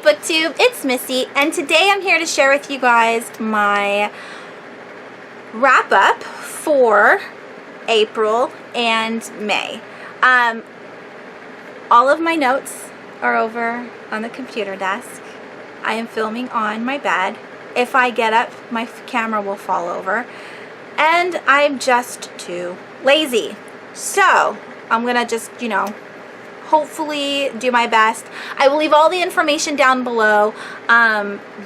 BookTube, it's Missy, and today I'm here to share with you guys my wrap up for April and May. All of my notes are over on the computer desk. I am filming on my bed. If I get up, my camera will fall over, and I'm just too lazy. So I'm gonna just, hopefully do my best. I will leave all the information down below,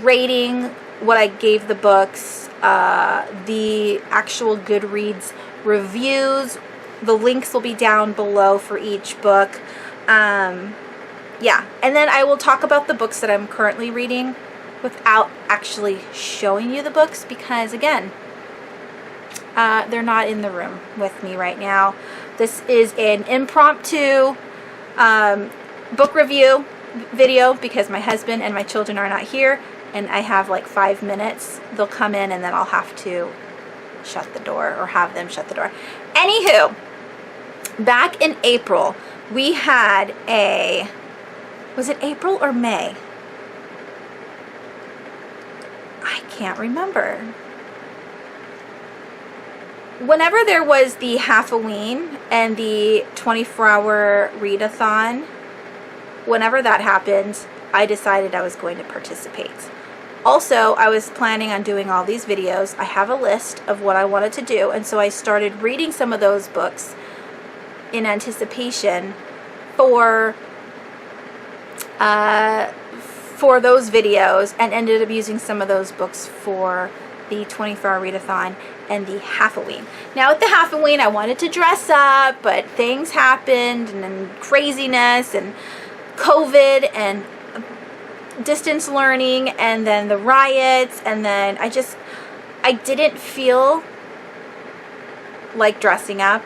rating what I gave the books, the actual Goodreads reviews. The links will be down below for each book. Yeah, and then I will talk about the books that I'm currently reading without actually showing you the books because, again, they're not in the room with me right now. This is an impromptu book review video because my husband and my children are not here, and I have like 5 minutes. They'll come in and then I'll have to shut the door or have them shut the door. Anywho, back in April, we had a, was it April or May? I can't remember. Whenever there was the Half-a-Ween and the 24-hour readathon, whenever that happened, I decided I was going to participate. Also, I was planning on doing all these videos. I have a list of what I wanted to do, and so I started reading some of those books in anticipation for those videos, and ended up using some of those books for the 24-hour readathon and the Half-a-Ween. Now at the Half-a-Ween I wanted to dress up, but things happened, and then craziness and COVID and distance learning, and then the riots, and then I didn't feel like dressing up,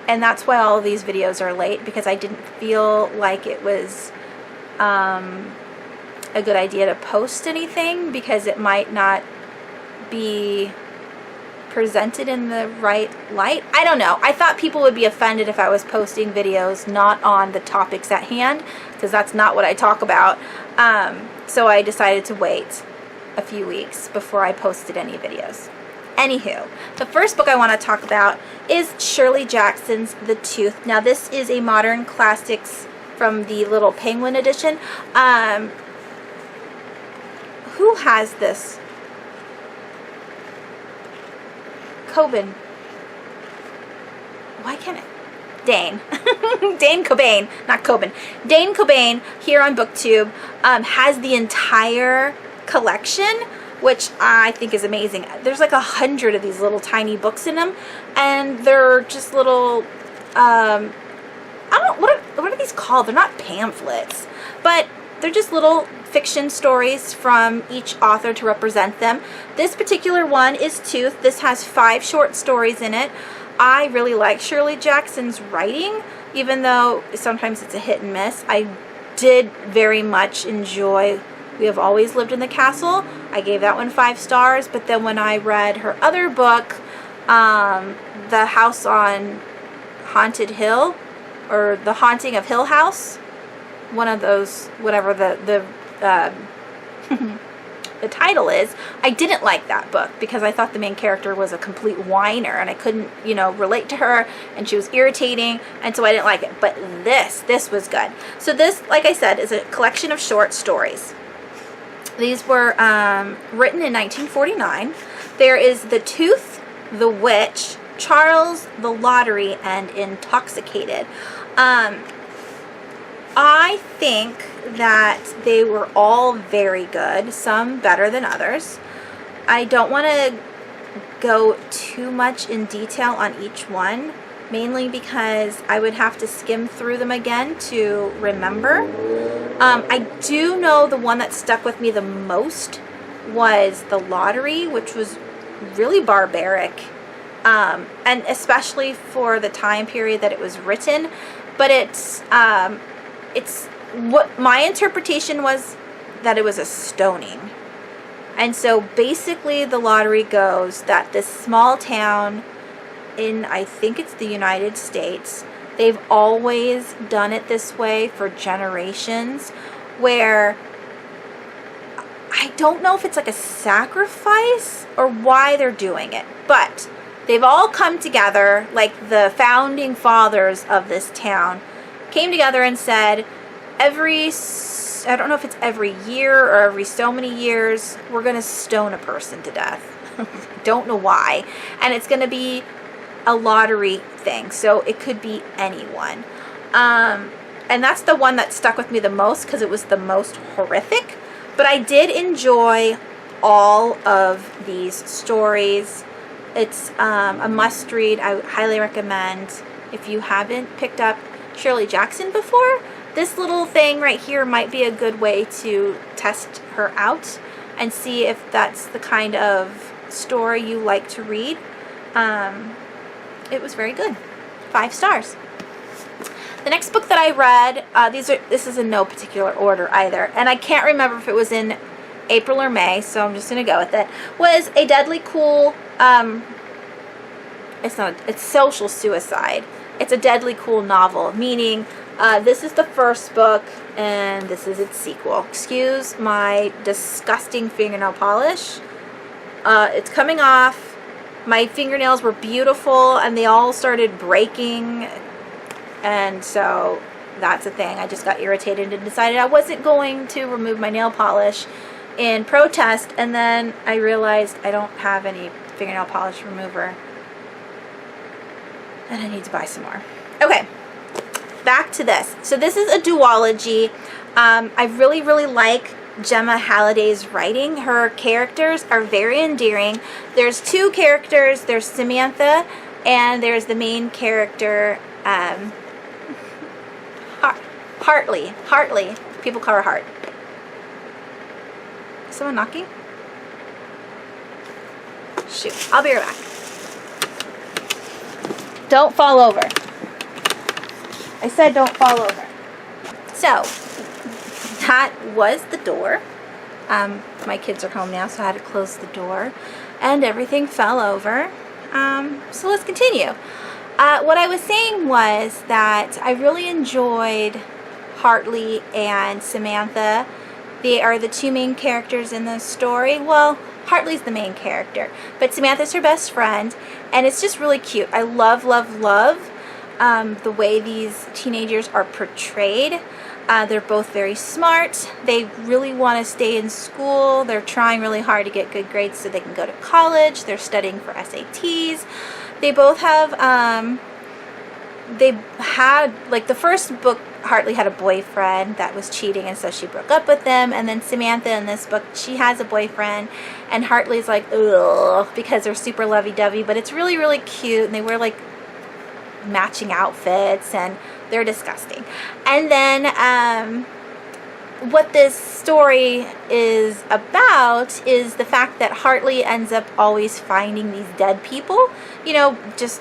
and that's why all of these videos are late, because I didn't feel like it was a good idea to post anything because it might not be presented in the right light. I don't know. I thought people would be offended if I was posting videos not on the topics at hand, because that's not what I talk about. So I decided to wait a few weeks before I posted any videos. Anywho, the first book I want to talk about is Shirley Jackson's The Tooth. Now this is a modern classics from the Little Penguin edition. Who has this? Cobain. Why can't it? Dane. Dane Cobain, not Cobain. Dane Cobain here on BookTube has the entire collection, which I think is amazing. There's like 100 of these little tiny books in them, and they're just little, I don't, what are these called? They're not pamphlets, but they're just little fiction stories from each author to represent them. This particular one is Tooth. This has 5 short stories in it. I really like Shirley Jackson's writing, even though sometimes it's a hit and miss. I did very much enjoy We Have Always Lived in the Castle. I gave that one 5 stars, but then when I read her other book, The House on Haunted Hill, or The Haunting of Hill House, one of those, whatever the the title is, I didn't like that book because I thought the main character was a complete whiner, and I couldn't, relate to her, and she was irritating, and so I didn't like it. But this was good. So this, like I said, is a collection of short stories. These were written in 1949. There is The Tooth, The Witch, Charles, The Lottery, and Intoxicated. I think that they were all very good, some better than others. I don't want to go too much in detail on each one, mainly because I would have to skim through them again to remember. I do know the one that stuck with me the most was The Lottery, which was really barbaric, and especially for the time period that it was written. But it's what my interpretation was, that it was a stoning. And so basically The Lottery goes that this small town in, I think it's the United States, they've always done it this way for generations, where I don't know if it's like a sacrifice or why they're doing it, but they've all come together, like the founding fathers of this town came together and said, I don't know if it's every year or every so many years, we're going to stone a person to death. I don't know why. And it's going to be a lottery thing, so it could be anyone. And that's the one that stuck with me the most because it was the most horrific. But I did enjoy all of these stories. It's a must read. I highly recommend. If you haven't picked up Shirley Jackson before, this little thing right here might be a good way to test her out and see if that's the kind of story you like to read. It was very good. 5 stars. The next book that I read, this is in no particular order either, and I can't remember if it was in April or May, so I'm just going to go with it, was A Deadly Cool, it's social suicide. It's a deadly cool novel, meaning this is the first book and this is its sequel. Excuse my disgusting fingernail polish. It's coming off. My fingernails were beautiful and they all started breaking, and so that's a thing. I just got irritated and decided I wasn't going to remove my nail polish in protest, and then I realized I don't have any fingernail polish remover and I need to buy some more. Okay, back to this. So this is a duology. I really, really like Gemma Halliday's writing. Her characters are very endearing. There's 2 characters. There's Samantha and there's the main character, Hartley. People call her Hart. Is someone knocking? Shoot, I'll be right back. Don't fall over. I said don't fall over. So, that was the door. My kids are home now, so I had to close the door. And everything fell over. So let's continue. What I was saying was that I really enjoyed Hartley and Samantha. They are the 2 main characters in the story. Well, Hartley's the main character, but Samantha's her best friend, and it's just really cute. I love the way these teenagers are portrayed. They're both very smart. They really want to stay in school. They're trying really hard to get good grades so they can go to college. They're studying for SATs. They both have, like the first book, Hartley had a boyfriend that was cheating, and so she broke up with him. And then Samantha in this book, she has a boyfriend, and Hartley's like, ugh, because they're super lovey-dovey, but it's really, really cute, and they wear like matching outfits, and they're disgusting. And then what this story is about is the fact that Hartley ends up always finding these dead people, you know, just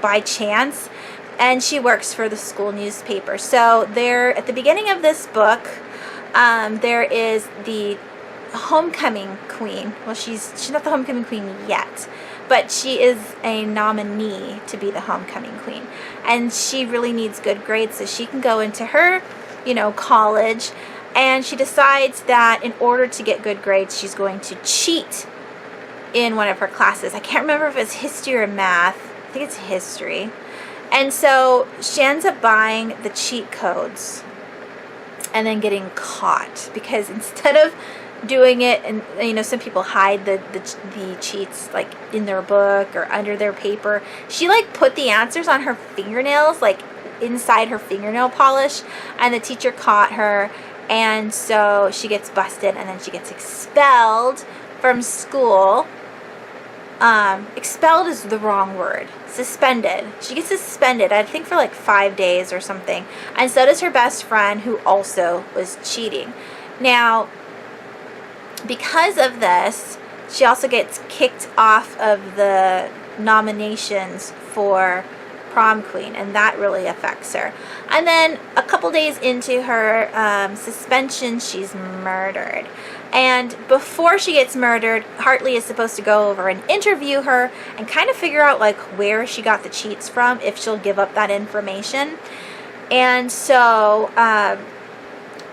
by chance. And she works for the school newspaper. So there, at the beginning of this book, there is the homecoming queen. Well, she's not the homecoming queen yet, but she is a nominee to be the homecoming queen. And she really needs good grades so she can go into her, you know, college. And she decides that in order to get good grades, she's going to cheat in one of her classes. I can't remember if it's history or math. I think it's history. And so she ends up buying the cheat codes and then getting caught, because instead of doing it, and you know, some people hide the cheats like in their book or under their paper, she like put the answers on her fingernails, like inside her fingernail polish, and the teacher caught her, and so she gets busted, and then she gets expelled from school. Expelled is the wrong word. Suspended. She gets suspended, I think, for like 5 days or something. And so does her best friend, who also was cheating. Now, because of this, she also gets kicked off of the nominations for prom queen, and that really affects her. And then a couple days into her suspension, she's murdered. And before she gets murdered, Hartley is supposed to go over and interview her and kind of figure out like where she got the cheats from, if she'll give up that information. And so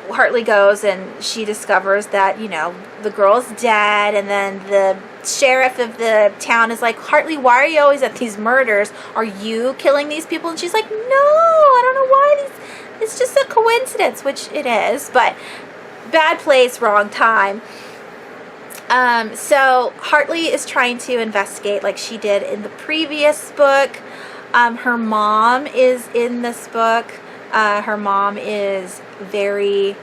Hartley goes and she discovers that, you know, the girl's dead, and then the sheriff of the town is like, Hartley, why are you always at these murders? Are you killing these people? And she's like, no, I don't know why. It's just a coincidence, which it is, but bad place, wrong time. So Hartley is trying to investigate like she did in the previous book. Her mom is in this book. Her mom is very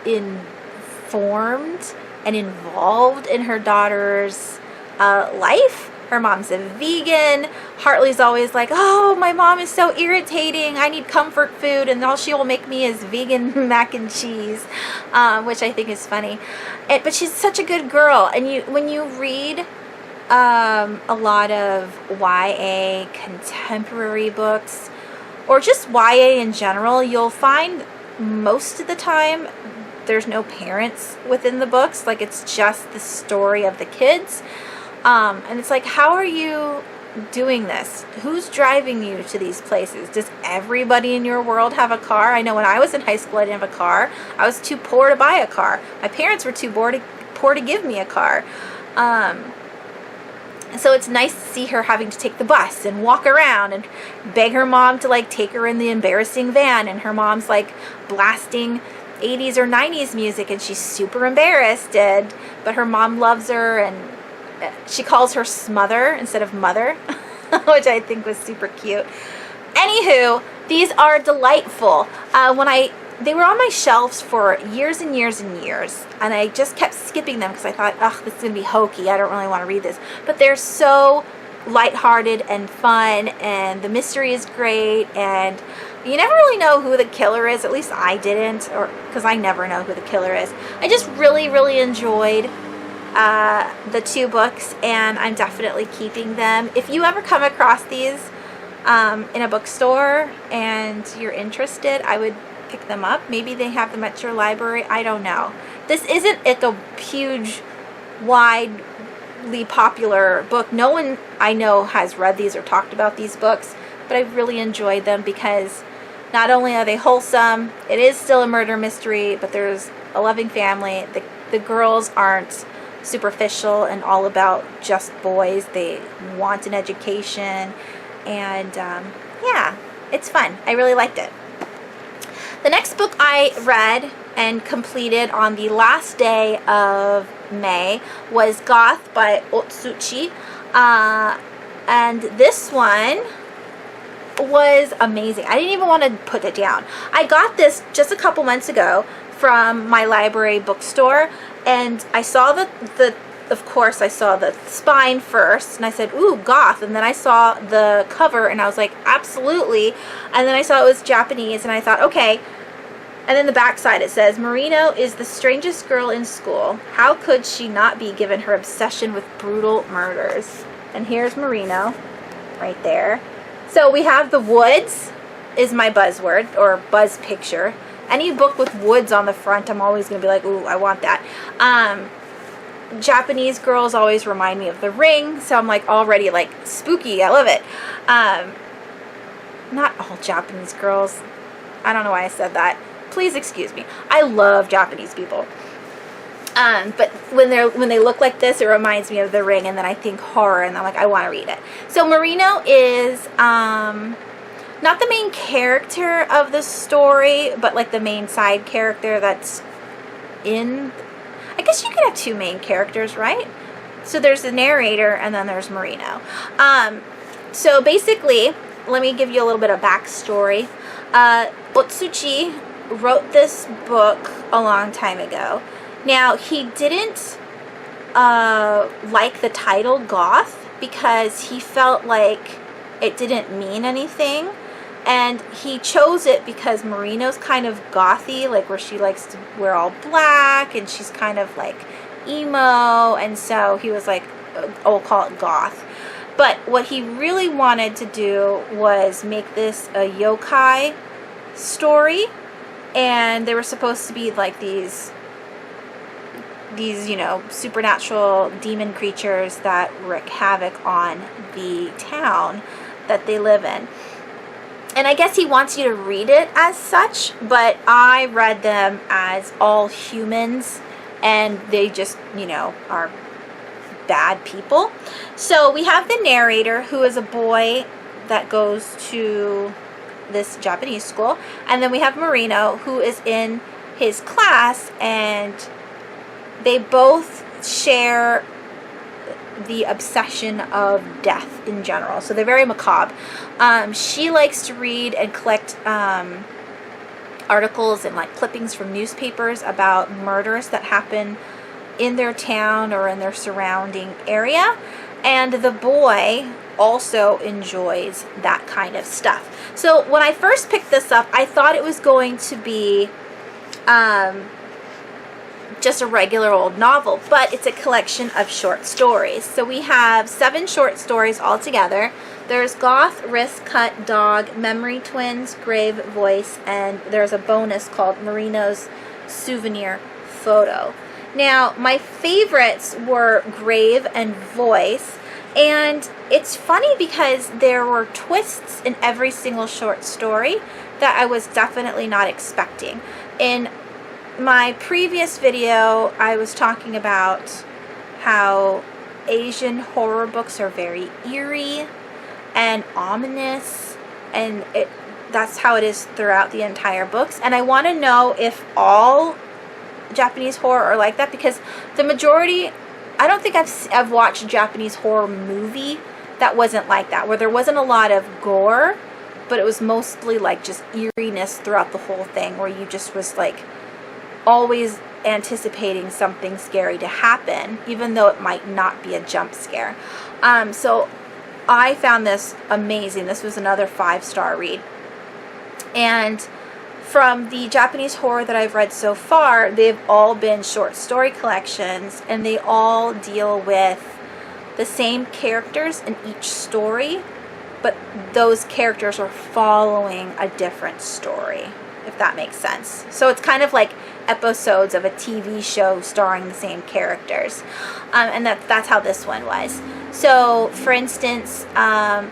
informed and involved in her daughter's life. Her mom's a vegan. Hartley's always like, oh, my mom is so irritating. I need comfort food, and all she will make me is vegan mac and cheese, which I think is funny. But she's such a good girl. And when you read a lot of YA contemporary books, or just YA in general, you'll find most of the time there's no parents within the books. Like, it's just the story of the kids. And it's like, how are you doing this? Who's driving you to these places? Does everybody in your world have a car? I know when I was in high school, I didn't have a car. I was too poor to buy a car. My parents were too poor to give me a car. So it's nice to see her having to take the bus and walk around and beg her mom to like take her in the embarrassing van, and her mom's like blasting 80s or 90s music and she's super embarrassed, but her mom loves her, and she calls her Smother instead of Mother, which I think was super cute. Anywho, these are delightful. They were on my shelves for years and years and years, and I just kept skipping them because I thought, ugh, this is going to be hokey. I don't really want to read this. But they're so lighthearted and fun, and the mystery is great, and you never really know who the killer is. At least I didn't, or because I never know who the killer is. I just really, really enjoyed the 2 books, and I'm definitely keeping them. If you ever come across these in a bookstore and you're interested, I would pick them up. Maybe they have them at your library. I don't know. This isn't like a huge, widely popular book. No one I know has read these or talked about these books, but I really enjoyed them because not only are they wholesome, it is still a murder mystery, but there's a loving family. The girls aren't superficial and all about just boys. They want an education, and yeah, it's fun. I really liked it. The next book I read and completed on the last day of May was GOTH by Otsuchi, and this one was amazing. I didn't even want to put it down. I got this just a couple months ago from my library bookstore, and I saw of course I saw the spine first, and I said, ooh, GOTH, and then I saw the cover and I was like, absolutely, and then I saw it was Japanese and I thought, okay. And then the back side it says, Marino is the strangest girl in school. How could she not be given her obsession with brutal murders? And here's Marino right there. So we have the woods is my buzzword, or buzz picture. Any book with woods on the front, I'm always going to be like, ooh, I want that. Japanese girls always remind me of The Ring, so I'm like already like spooky. I love it. Not all Japanese girls. I don't know why I said that. Please excuse me. I love Japanese people. But when they look like this, it reminds me of The Ring, and then I think horror, and I'm like, I want to read it. So Marino is not the main character of the story, but like the main side character that's in. I guess you could have 2 main characters, right? So there's the narrator, and then there's Marino. So basically, let me give you a little bit of backstory. Otsuchi wrote this book a long time ago. Now, he didn't like the title GOTH because he felt like it didn't mean anything. And he chose it because Marino's kind of gothy, like where she likes to wear all black, and she's kind of like emo, and so he was like, oh, we'll call it GOTH. But what he really wanted to do was make this a yokai story, and they were supposed to be like these you know, supernatural demon creatures that wreak havoc on the town that they live in. And I guess he wants you to read it as such, but I read them as all humans, and they just, you know, are bad people. So we have the narrator, who is a boy that goes to this Japanese school, and then we have Marino, who is in his class, and they both share the obsession of death in general. So they're very macabre. She likes to read and collect articles and like clippings from newspapers about murders that happen in their town or in their surrounding area. And the boy also enjoys that kind of stuff. So when I first picked this up, I thought it was going to be just a regular old novel, but it's a collection of short stories. So we have 7 short stories altogether. There's Goth, Wrist Cut, Dog, Memory Twins, Grave, Voice, and there's a bonus called Marino's Souvenir Photo. Now, my favorites were Grave and Voice, and it's funny because there were twists in every single short story that I was definitely not expecting. In my previous video, I was talking about how Asian horror books are very eerie and ominous, and that's how it is throughout the entire books. And I want to know if all Japanese horror are like that, because the majority, I don't think I've watched a Japanese horror movie that wasn't like that, where there wasn't a lot of gore, but it was mostly like just eeriness throughout the whole thing, where you just was like always anticipating something scary to happen, even though it might not be a jump scare. So I found this amazing. This was another 5-star read. And from the Japanese horror that I've read so far, they've all been short story collections, and they all deal with the same characters in each story, but those characters are following a different story, if that makes sense. So it's kind of like episodes of a TV show starring the same characters. And that's how this one was. So, for instance,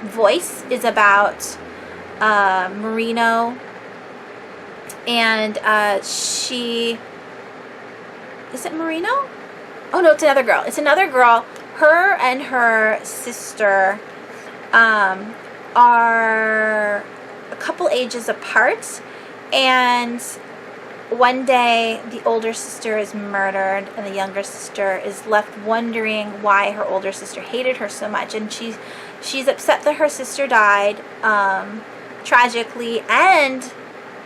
Voice is about Marino, and she... Is it Marino? Oh, no, it's another girl. It's another girl. Her and her sister are a couple ages apart, and one day the older sister is murdered, and the younger sister is left wondering why her older sister hated her so much, and she's upset that her sister died tragically, and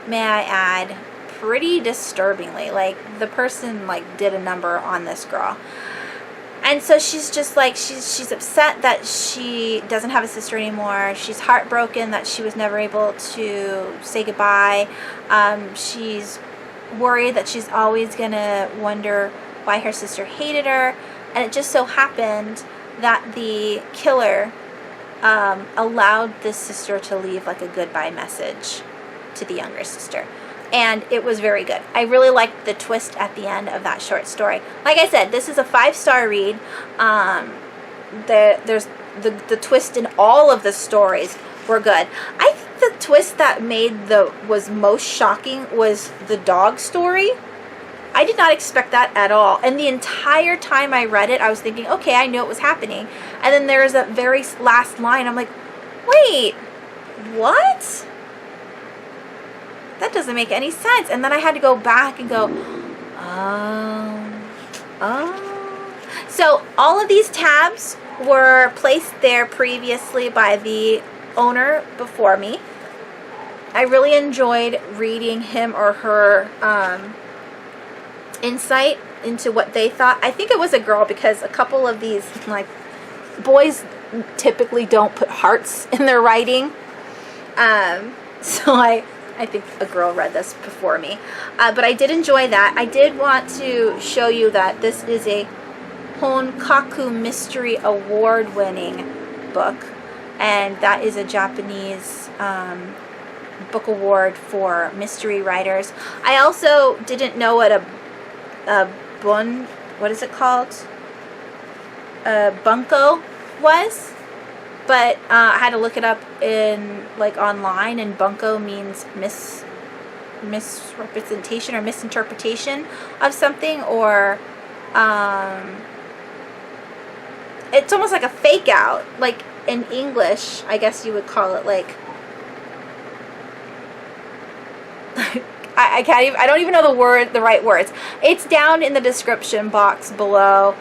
may I add, pretty disturbingly. Like, the person like did a number on this girl. And so she's just like, she's upset that she doesn't have a sister anymore. She's heartbroken that she was never able to say goodbye. She's worried that she's always gonna wonder why her sister hated her. And it just so happened that the killer allowed this sister to leave like a goodbye message to the younger sister. And it was very good. I really liked the twist at the end of that short story. Like I said, this is a 5-star read. There's the twist in all of the stories were good. I think the twist that was most shocking was the dog story. I did not expect that at all. And the entire time I read it, I was thinking, okay, I knew it was happening. And then there's that very last line. I'm like, wait, what? That doesn't make any sense. And then I had to go back and go, oh. So all of these tabs were placed there previously by the owner before me. I really enjoyed reading him or her insight into what they thought. I think it was a girl, because a couple of these, like, boys typically don't put hearts in their writing. So I think a girl read this before me. But I did enjoy that. I did want to show you that this is a Honkaku Mystery Award-winning book. And that is a Japanese book award for mystery writers. I also didn't know what a what is it called? Bunko was. but I had to look it up in like online, and bunko means misrepresentation or misinterpretation of something, or it's almost like a fake out. Like in English, I guess you would call it like I can't even, I don't even know the right words. It's down in the description box below.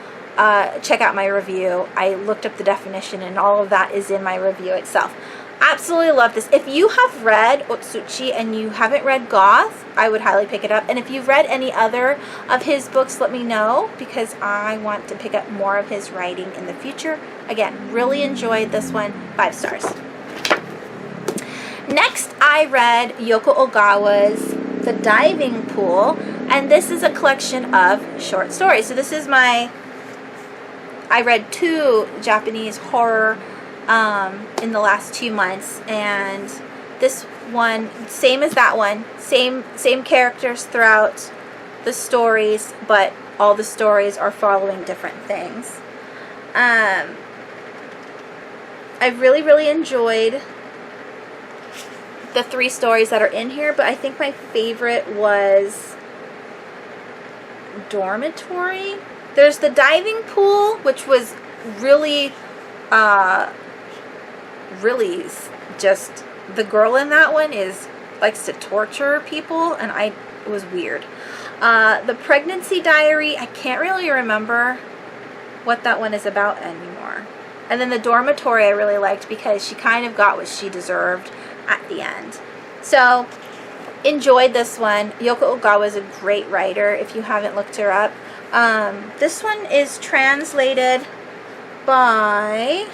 Check out my review. I looked up the definition, and all of that is in my review itself. Absolutely love this. If you have read Otsuchi and you haven't read Goth, I would highly pick it up. And if you've read any other of his books, let me know, because I want to pick up more of his writing in the future. Again, really enjoyed this one. 5 stars. Next, I read Yoko Ogawa's The Diving Pool, and this is a collection of short stories. So this is I read 2 Japanese horror in the last 2 months, and this one, same as that one, same characters throughout the stories, but all the stories are following different things. I really enjoyed the 3 stories that are in here, but I think my favorite was Dormitory. There's the diving pool, which was really just, the girl in that one likes to torture people, and it was weird. The pregnancy diary, I can't really remember what that one is about anymore. And then the dormitory I really liked, because she kind of got what she deserved at the end. So enjoyed this one. Yoko Ogawa is a great writer if you haven't looked her up. This one is translated by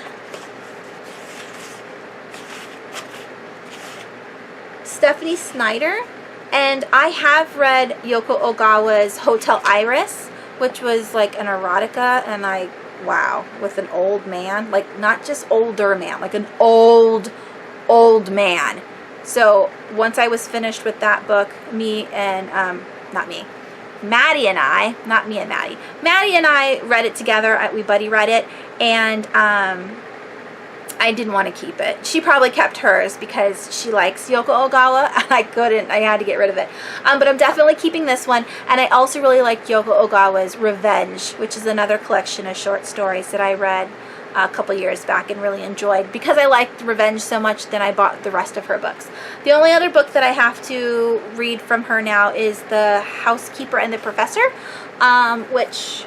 Stephanie Snyder, and I have read Yoko Ogawa's Hotel Iris, which was like an erotica, and wow, with an old man, like not just older man, like an old man. So once I was finished with that book, Maddie and I read it together. We buddy read it, and I didn't want to keep it. She probably kept hers because she likes Yoko Ogawa, and I couldn't. I had to get rid of it. But I'm definitely keeping this one, and I also really like Yoko Ogawa's Revenge, which is another collection of short stories that I read a couple years back and really enjoyed. Because I liked Revenge so much, then I bought the rest of her books. The only other book that I have to read from her now is The Housekeeper and the Professor, which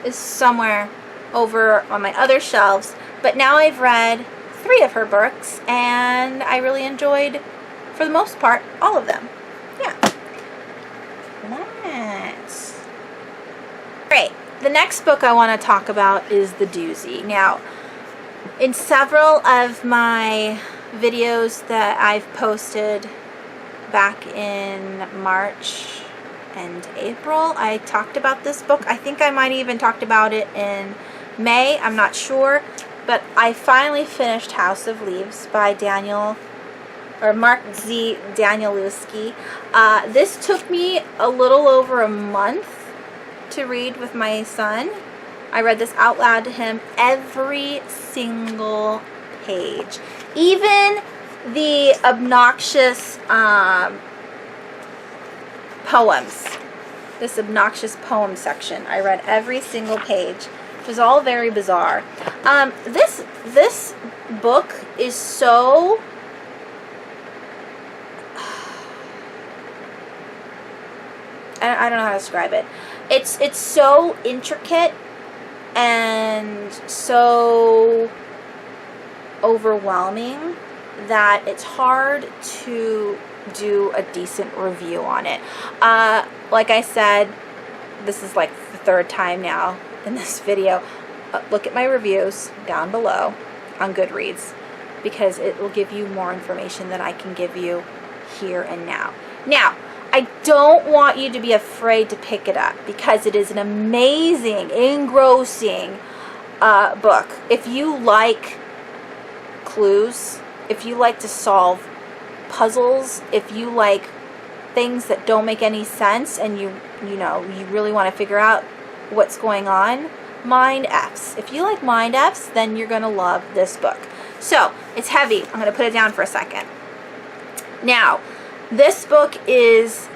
is somewhere over on my other shelves. But now I've read 3 of her books, and I really enjoyed, for the most part, all of them. Yeah. Nice. Great. The next book I want to talk about is The Doozy. Now, in several of my videos that I've posted back in March and April, I talked about this book. I think I might even talked about it in May. I'm not sure. But I finally finished House of Leaves by Mark Z. Danielewski. This took me a little over a month to read with my son. I read this out loud to him, every single page. Even the obnoxious poems. This obnoxious poem section. I read every single page. It was all very bizarre. This book is so I don't know how to describe it. It's so intricate and so overwhelming that it's hard to do a decent review on it. Like I said, this is like the 3rd time now in this video. Look at my reviews down below on Goodreads, because it will give you more information than I can give you here and now. Now, I don't want you to be afraid to pick it up, because it is an amazing, engrossing book. If you like clues, if you like to solve puzzles, if you like things that don't make any sense, and you really want to figure out what's going on, Mind F's. If you like Mind F's, then you're going to love this book. So it's heavy. I'm going to put it down for a second. Now, this book is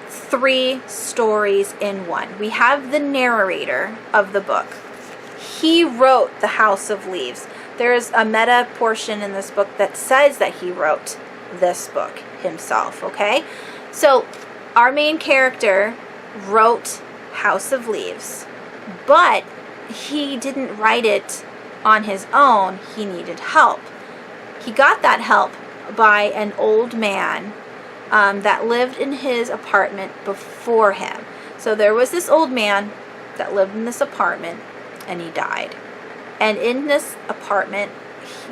3 stories in one. We have the narrator of the book. He wrote The House of Leaves. There's a meta portion in this book that says that he wrote this book himself, okay? So our main character wrote House of Leaves, but he didn't write it on his own. He needed help. He got that help by an old man that lived in his apartment before him. So there was this old man that lived in this apartment, and he died. And in this apartment,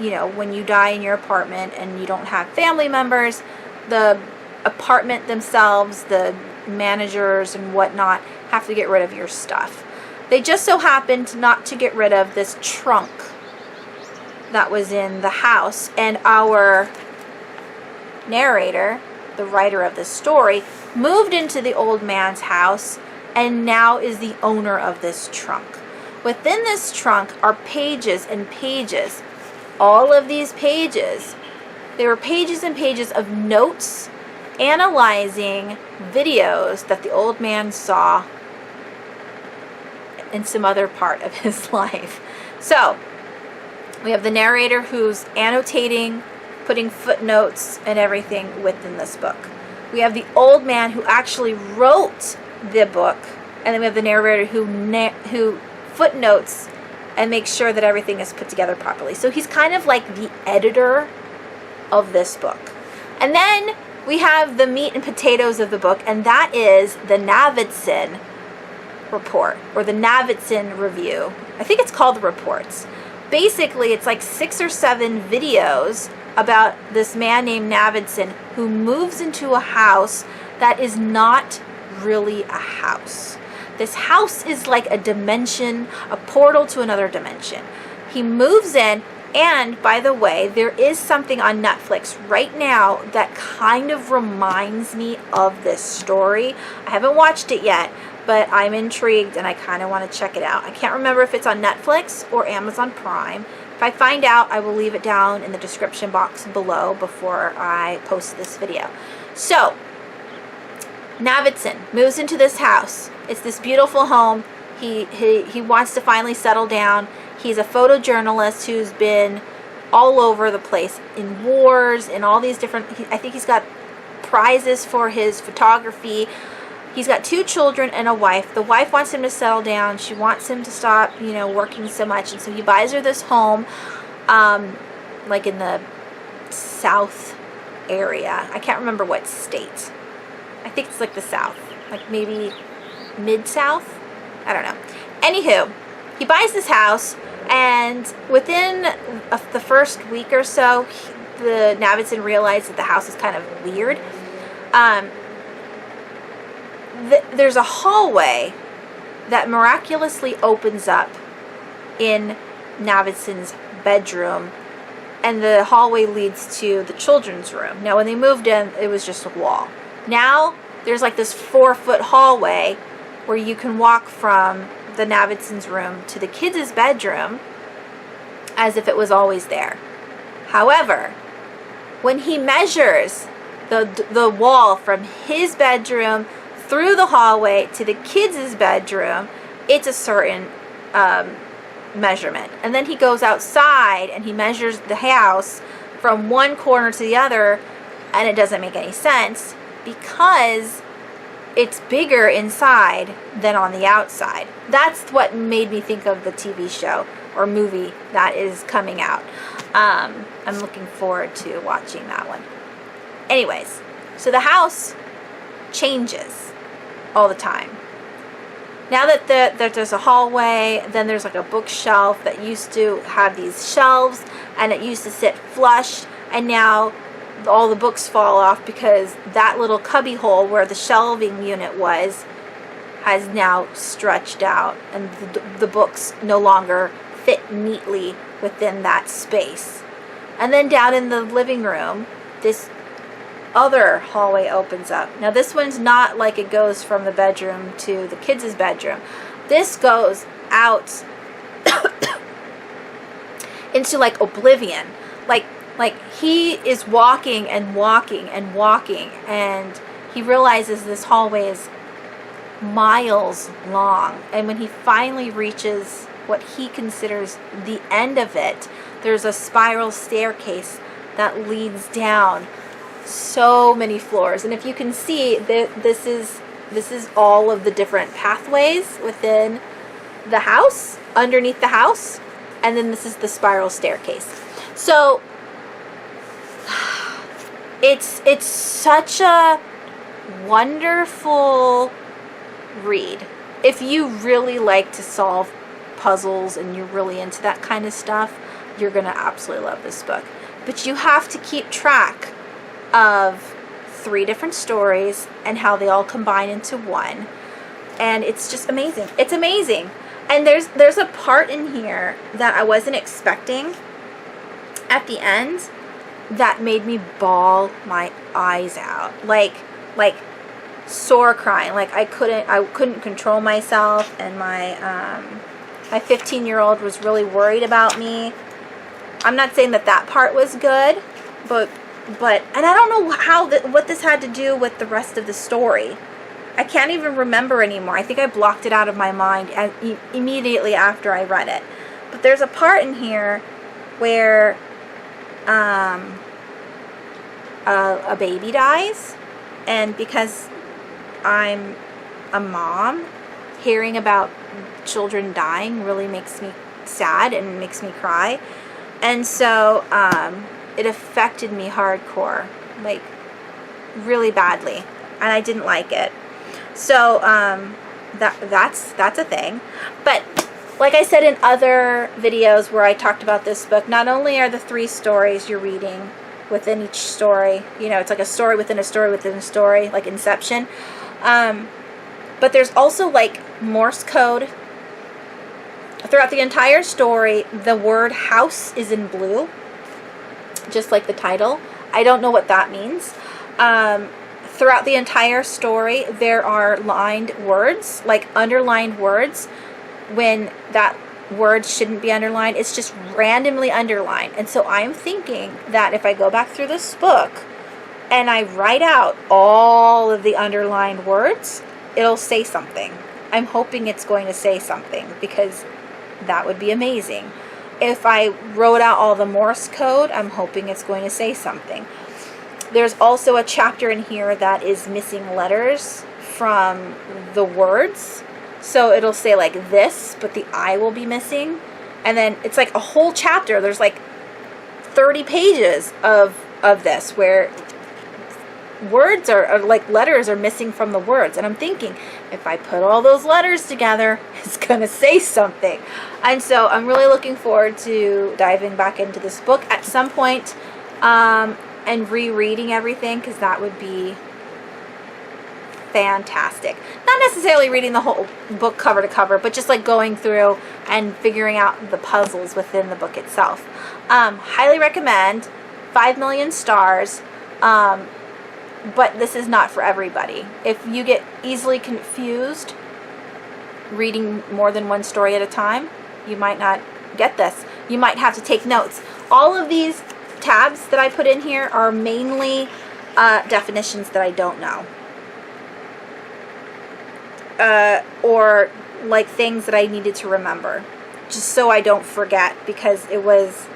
you know, when you die in your apartment and you don't have family members, the apartment themselves, the managers and whatnot, have to get rid of your stuff. They just so happened not to get rid of this trunk that was in the house, and our narrator, the writer of this story, moved into the old man's house and now is the owner of this trunk. Within this trunk are pages and pages. All of these pages, there were pages and pages of notes analyzing videos that the old man saw in some other part of his life. So we have the narrator who's annotating, putting footnotes and everything within this book. We have the old man who actually wrote the book, and then we have the narrator who footnotes and makes sure that everything is put together properly. So he's kind of like the editor of this book. And then we have the meat and potatoes of the book, and that is the Navidson report, or the Navidson review. I think it's called the reports. Basically, it's like 6 or 7 videos about this man named Navidson who moves into a house that is not really a house. This house is like a dimension, a portal to another dimension. He moves in, and by the way, there is something on Netflix right now that kind of reminds me of this story. I haven't watched it yet, but I'm intrigued and I kind of want to check it out. I can't remember if it's on Netflix or Amazon Prime. If I find out, I will leave it down in the description box below before I post this video. So, Navidson moves into this house. It's this beautiful home. He wants to finally settle down. He's a photojournalist who's been all over the place in wars and all these different, I think he's got prizes for his photography. He's got 2 children and a wife. The wife wants him to settle down. She wants him to stop, you know, working so much. And so he buys her this home, like in the south area. I can't remember what state. I think it's like the south, like maybe mid-south. I don't know. Anywho, he buys this house, and within the first week or so, the Navidson realized that the house is kind of weird. There's a hallway that miraculously opens up in Navidson's bedroom, and the hallway leads to the children's room. Now, when they moved in, it was just a wall. Now, there's like this 4-foot hallway where you can walk from the Navidson's room to the kids' bedroom as if it was always there. However, when he measures the wall from his bedroom through the hallway to the kids' bedroom, it's a certain measurement. And then he goes outside and he measures the house from one corner to the other, and it doesn't make any sense because it's bigger inside than on the outside. That's what made me think of the TV show or movie that is coming out. I'm looking forward to watching that one. Anyways, so the house changes all the time. Now that there's a hallway, then there's like a bookshelf that used to have these shelves, and it used to sit flush, and now all the books fall off because that little cubby hole where the shelving unit was has now stretched out, and the books no longer fit neatly within that space. And then down in the living room, this other hallway opens up. Now this one's not like it goes from the bedroom to the kids' bedroom. This goes out into like oblivion. like he is walking and walking and walking, and he realizes this hallway is miles long, and when he finally reaches what he considers the end of it, there's a spiral staircase that leads down so many floors. And if you can see, this is all of the different pathways within the house, underneath the house, and then this is the spiral staircase. So it's such a wonderful read. If you really like to solve puzzles and you're really into that kind of stuff, you're gonna absolutely love this book. But you have to keep track of 3 different stories and how they all combine into one, and it's just amazing. It's amazing. And there's a part in here that I wasn't expecting at the end that made me bawl my eyes out, like sore crying. Like I couldn't control myself, and my 15-year-old was really worried about me. I'm not saying that part was good, but and I don't know what this had to do with the rest of the story. I can't even remember anymore. I think I blocked it out of my mind immediately after I read it. But there's a part in here where a baby dies, and because I'm a mom, hearing about children dying really makes me sad and makes me cry. And so it affected me hardcore, like really badly, and I didn't like it. So that's a thing. But like I said in other videos where I talked about this book, not only are the 3 stories you're reading within each story, you know, it's like a story within a story within a story, like Inception, but there's also like Morse code. Throughout the entire story, the word house is in blue, just like the title. I don't know what that means. Throughout the entire story, there are lined words, like underlined words, when that word shouldn't be underlined. It's just randomly underlined. And so I'm thinking that if I go back through this book and I write out all of the underlined words, it'll say something. I'm hoping it's going to say something, because that would be amazing. If I wrote out all the Morse code, I'm hoping it's going to say something. There's also a chapter in here that is missing letters from the words. So it'll say like this, but the I will be missing. And then it's like a whole chapter. There's like 30 pages of this where words are like letters are missing from the words. And I'm thinking, if I put all those letters together, it's going to say something. And so I'm really looking forward to diving back into this book at some point, and rereading everything, because that would be fantastic. Not necessarily reading the whole book cover to cover, but just like going through and figuring out the puzzles within the book itself. Highly recommend. 5 million stars. But this is not for everybody. If you get easily confused reading more than one story at a time, you might not get this. You might have to take notes. All of these tabs that I put in here are mainly definitions that I don't know. Or like things that I needed to remember, just so I don't forget, because it was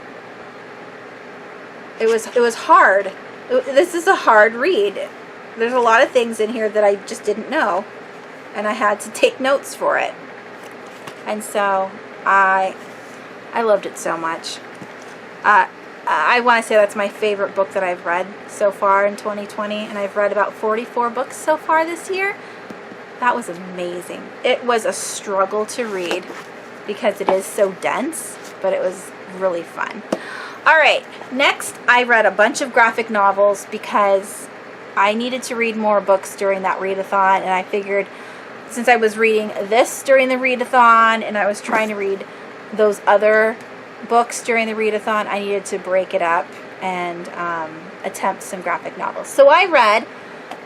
hard. This is a hard read. There's a lot of things in here that I just didn't know, and I had to take notes for it. And so I loved it so much. I want to say that's my favorite book that I've read so far in 2020, and I've read about 44 books so far this year. That was amazing. It was a struggle to read because it is so dense, but it was really fun. Alright, next I read a bunch of graphic novels because I needed to read more books during that readathon, and I figured since I was reading this during the readathon and I was trying to read those other books during the readathon, I needed to break it up and attempt some graphic novels. So I read,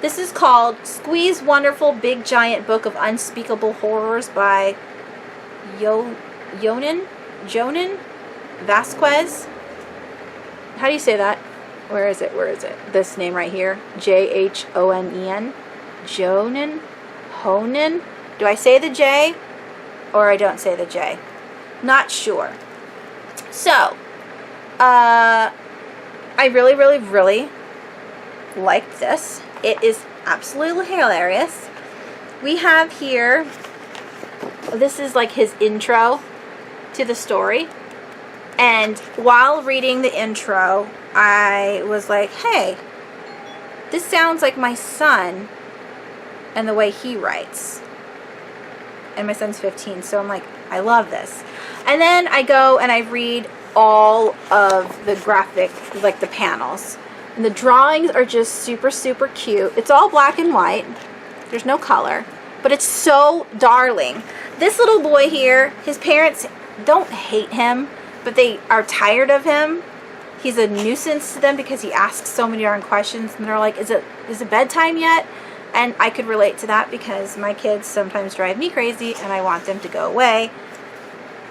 this is called Squee's Wonderful Big Giant Book of Unspeakable Horrors by Jonan Vasquez. How do you say that? Where is it? Where is it? This name right here. J-H-O-N-E-N. Jonen? Honen? Do I say the J? Or I don't say the J? Not sure. So, I really, really, really liked this. It is absolutely hilarious. We have here, this is like his intro to the story. And while reading the intro, I was like, hey, this sounds like my son and the way he writes. And my son's 15, so I'm like, I love this. And then I go and I read all of the graphic, like the panels. And the drawings are just super, super cute. It's all black and white. There's no color. But it's so darling. This little boy here, his parents don't hate him, but they are tired of him. He's a nuisance to them because he asks so many darn questions. And they're like, is it bedtime yet? And I could relate to that because my kids sometimes drive me crazy and I want them to go away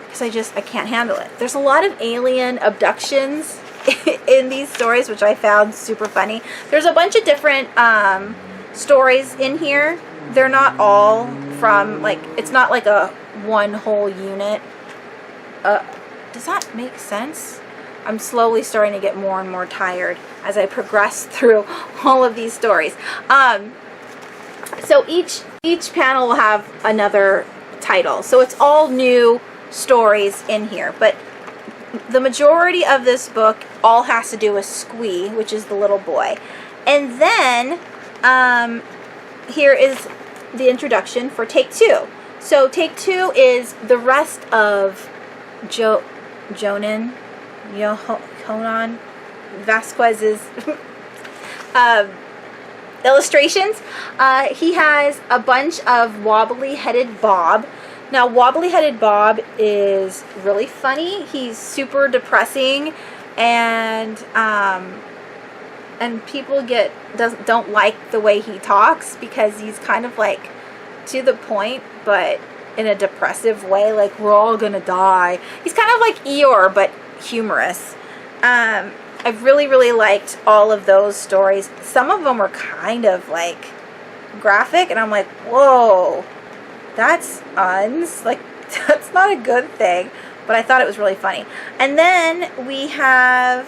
because I can't handle it. There's a lot of alien abductions in these stories, which I found super funny. There's a bunch of different stories in here. They're not all from, like, it's not like a one whole unit. Does that make sense? I'm slowly starting to get more and more tired as I progress through all of these stories. So each panel will have another title. So it's all new stories in here. But the majority of this book all has to do with Squee, which is the little boy. And then here is the introduction for Take 2. So Take 2 is the rest of Jonan Vasquez's illustrations. He has a bunch of wobbly-headed Bob. Now, wobbly-headed Bob is really funny. He's super depressing, and people don't like the way he talks because he's kind of like to the point, but in a depressive way, like we're all gonna die. He's kind of like Eeyore, but humorous. I've really, really liked all of those stories. Some of them were kind of like graphic, and I'm like, whoa, that's that's not a good thing. But I thought it was really funny. And then we have,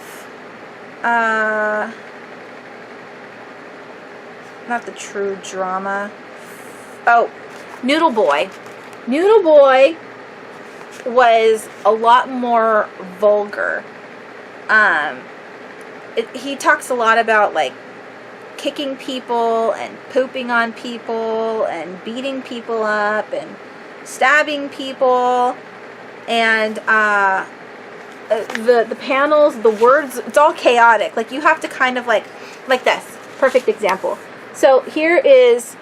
not the true drama. Oh, Noodle Boy. Noodle Boy was a lot more vulgar. He talks a lot about like kicking people and pooping on people and beating people up and stabbing people, and the panels, the words, it's all chaotic. Like you have to kind of like this. Perfect example. So here is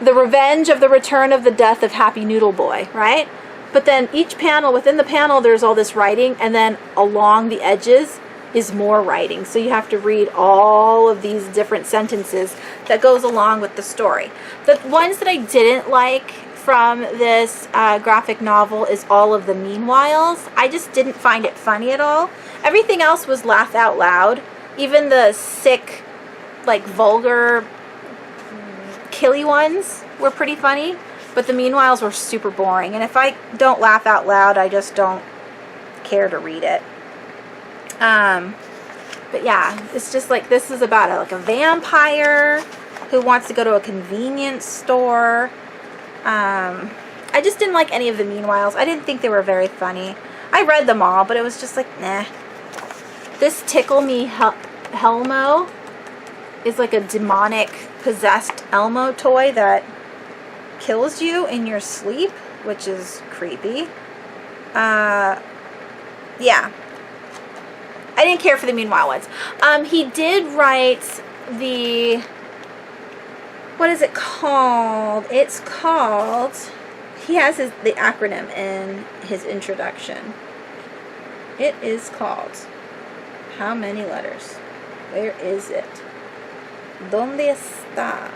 the revenge of the return of the death of Happy Noodle Boy, right? But then each panel, within the panel, there's all this writing, and then along the edges is more writing. So you have to read all of these different sentences that goes along with the story. The ones that I didn't like from this graphic novel is all of the meanwhiles. I just didn't find it funny at all. Everything else was laugh out loud. Even the sick, like vulgar, killy ones were pretty funny. But the meanwhiles were super boring. And if I don't laugh out loud, I just don't care to read it. But yeah, it's just like, this is about a vampire who wants to go to a convenience store. I just didn't like any of the meanwhiles. I didn't think they were very funny. I read them all, but it was just like, nah. This Tickle Me Elmo is like a demonic possessed Elmo toy that kills you in your sleep, which is creepy. Yeah. I didn't care for the meanwhile ones. He did write the, what is it called? It's called, he has the acronym in his introduction. It is called, how many letters? Where is it? ¿Dónde está?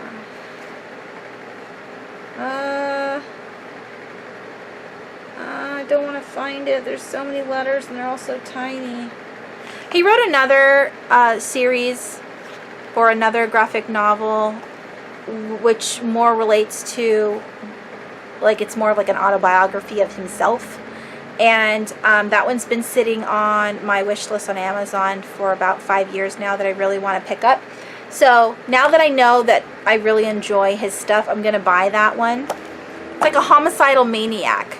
I don't want to find it. There's so many letters and they're all so tiny. He wrote another series or another graphic novel which more relates to, like, it's more of like an autobiography of himself. And that one's been sitting on my wish list on Amazon for about 5 years now that I really want to pick up. So now that I know that I really enjoy his stuff, I'm going to buy that one. It's like a homicidal maniac.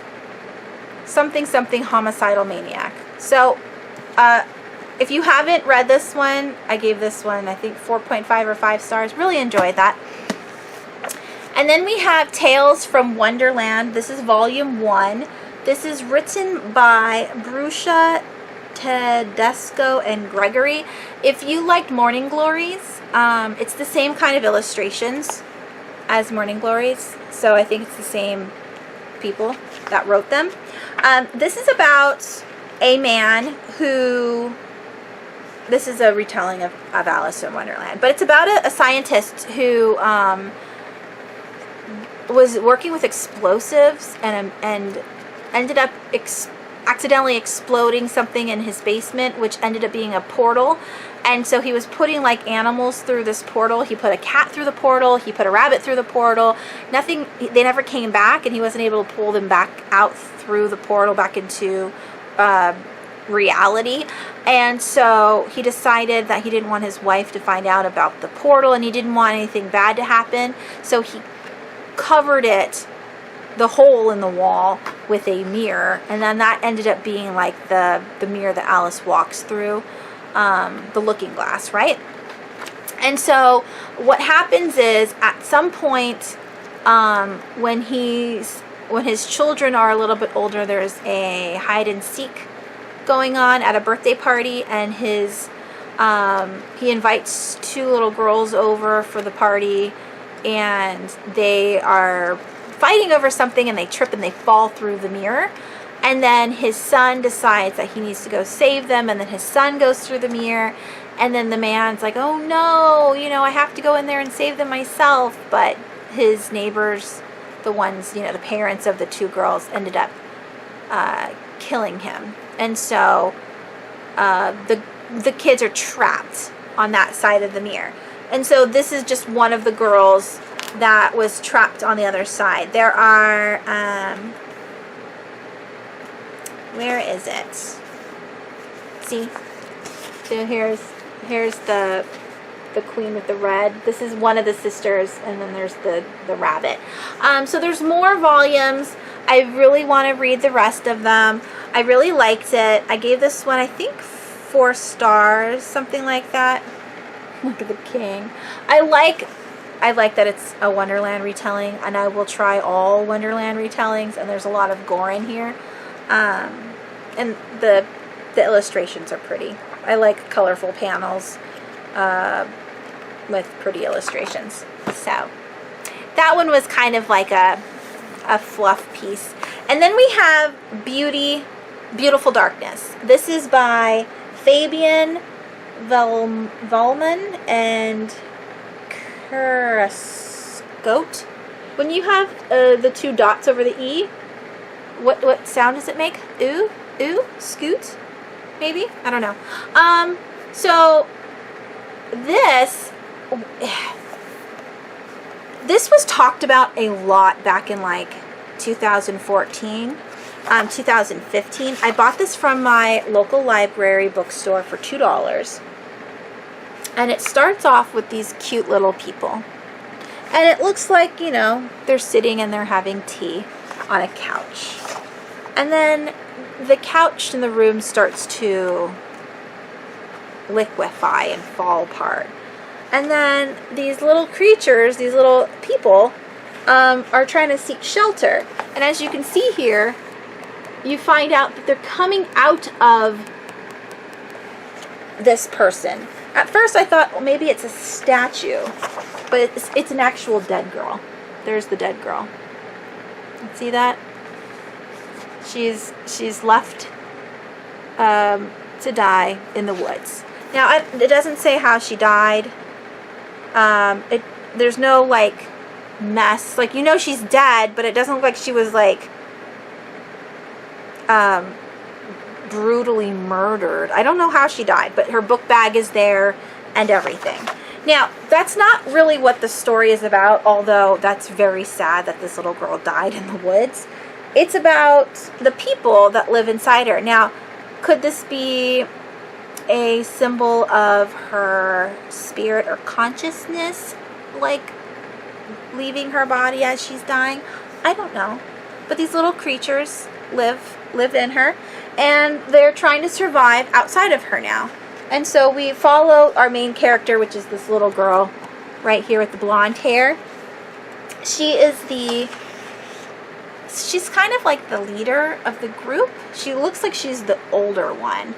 Something homicidal maniac. So if you haven't read this one, I gave this one, I think, 4.5 or 5 stars. Really enjoyed that. And then we have Tales from Wonderland. This is volume 1. This is written by Brusha, Tedesco, and Gregory. If you liked Morning Glories, it's the same kind of illustrations as Morning Glories. So I think it's the same people that wrote them. This is about a man who... This is a retelling of Alice in Wonderland. But it's about a scientist who was working with explosives and ended up accidentally exploding something in his basement, which ended up being a portal. And so he was putting like animals through this portal. He put a cat through the portal. He put a rabbit through the portal. Nothing, they never came back, and he wasn't able to pull them back out through the portal back into reality. And so he decided that he didn't want his wife to find out about the portal, and he didn't want anything bad to happen. So he covered it, the hole in the wall, with a mirror, and then that ended up being like the mirror that Alice walks through, the looking glass, right? And so what happens is, at some point, when his children are a little bit older, there's a hide and seek going on at a birthday party, and he invites 2 little girls over for the party, and they are fighting over something, and they trip and they fall through the mirror. And then his son decides that he needs to go save them, and then his son goes through the mirror, and then the man's like, oh no, I have to go in there and save them myself. But his neighbors, the ones, the parents of the 2 girls, ended up killing him. And so the kids are trapped on that side of the mirror. And so this is just one of the girls that was trapped on the other side. There are, where is it? See? So here's the queen with the red. This is one of the sisters, and then there's the rabbit. So there's more volumes. I really want to read the rest of them. I really liked it. I gave this one, I think, 4 stars, something like that. Look at the king. I like that it's a Wonderland retelling, and I will try all Wonderland retellings, and there's a lot of gore in here. And the illustrations are pretty. I like colorful panels with pretty illustrations. So that one was kind of like a fluff piece. And then we have Beautiful Darkness. This is by Fabian Volman and Kurascote. When you have the 2 dots over the E, what sound does it make? Ooh, scoot, maybe? I don't know. So this was talked about a lot back in like 2014, 2015. I bought this from my local library bookstore for $2. And it starts off with these cute little people. And it looks like, they're sitting and they're having tea on a couch. And then the couch in the room starts to liquefy and fall apart. And then these little creatures, these little people, are trying to seek shelter. And as you can see here, you find out that they're coming out of this person. At first I thought, well, maybe it's a statue, but it's an actual dead girl. There's the dead girl. See that? She's left to die in the woods. Now it doesn't say how she died. There's no like mess. Like, she's dead, but it doesn't look like she was like brutally murdered. I don't know how she died, but her book bag is there and everything. Now, that's not really what the story is about, although that's very sad that this little girl died in the woods. It's about the people that live inside her. Now, could this be a symbol of her spirit or consciousness, like leaving her body as she's dying? I don't know. But these little creatures live in her, and they're trying to survive outside of her now. And so we follow our main character, which is this little girl right here with the blonde hair. She's kind of like the leader of the group. She looks like she's the older one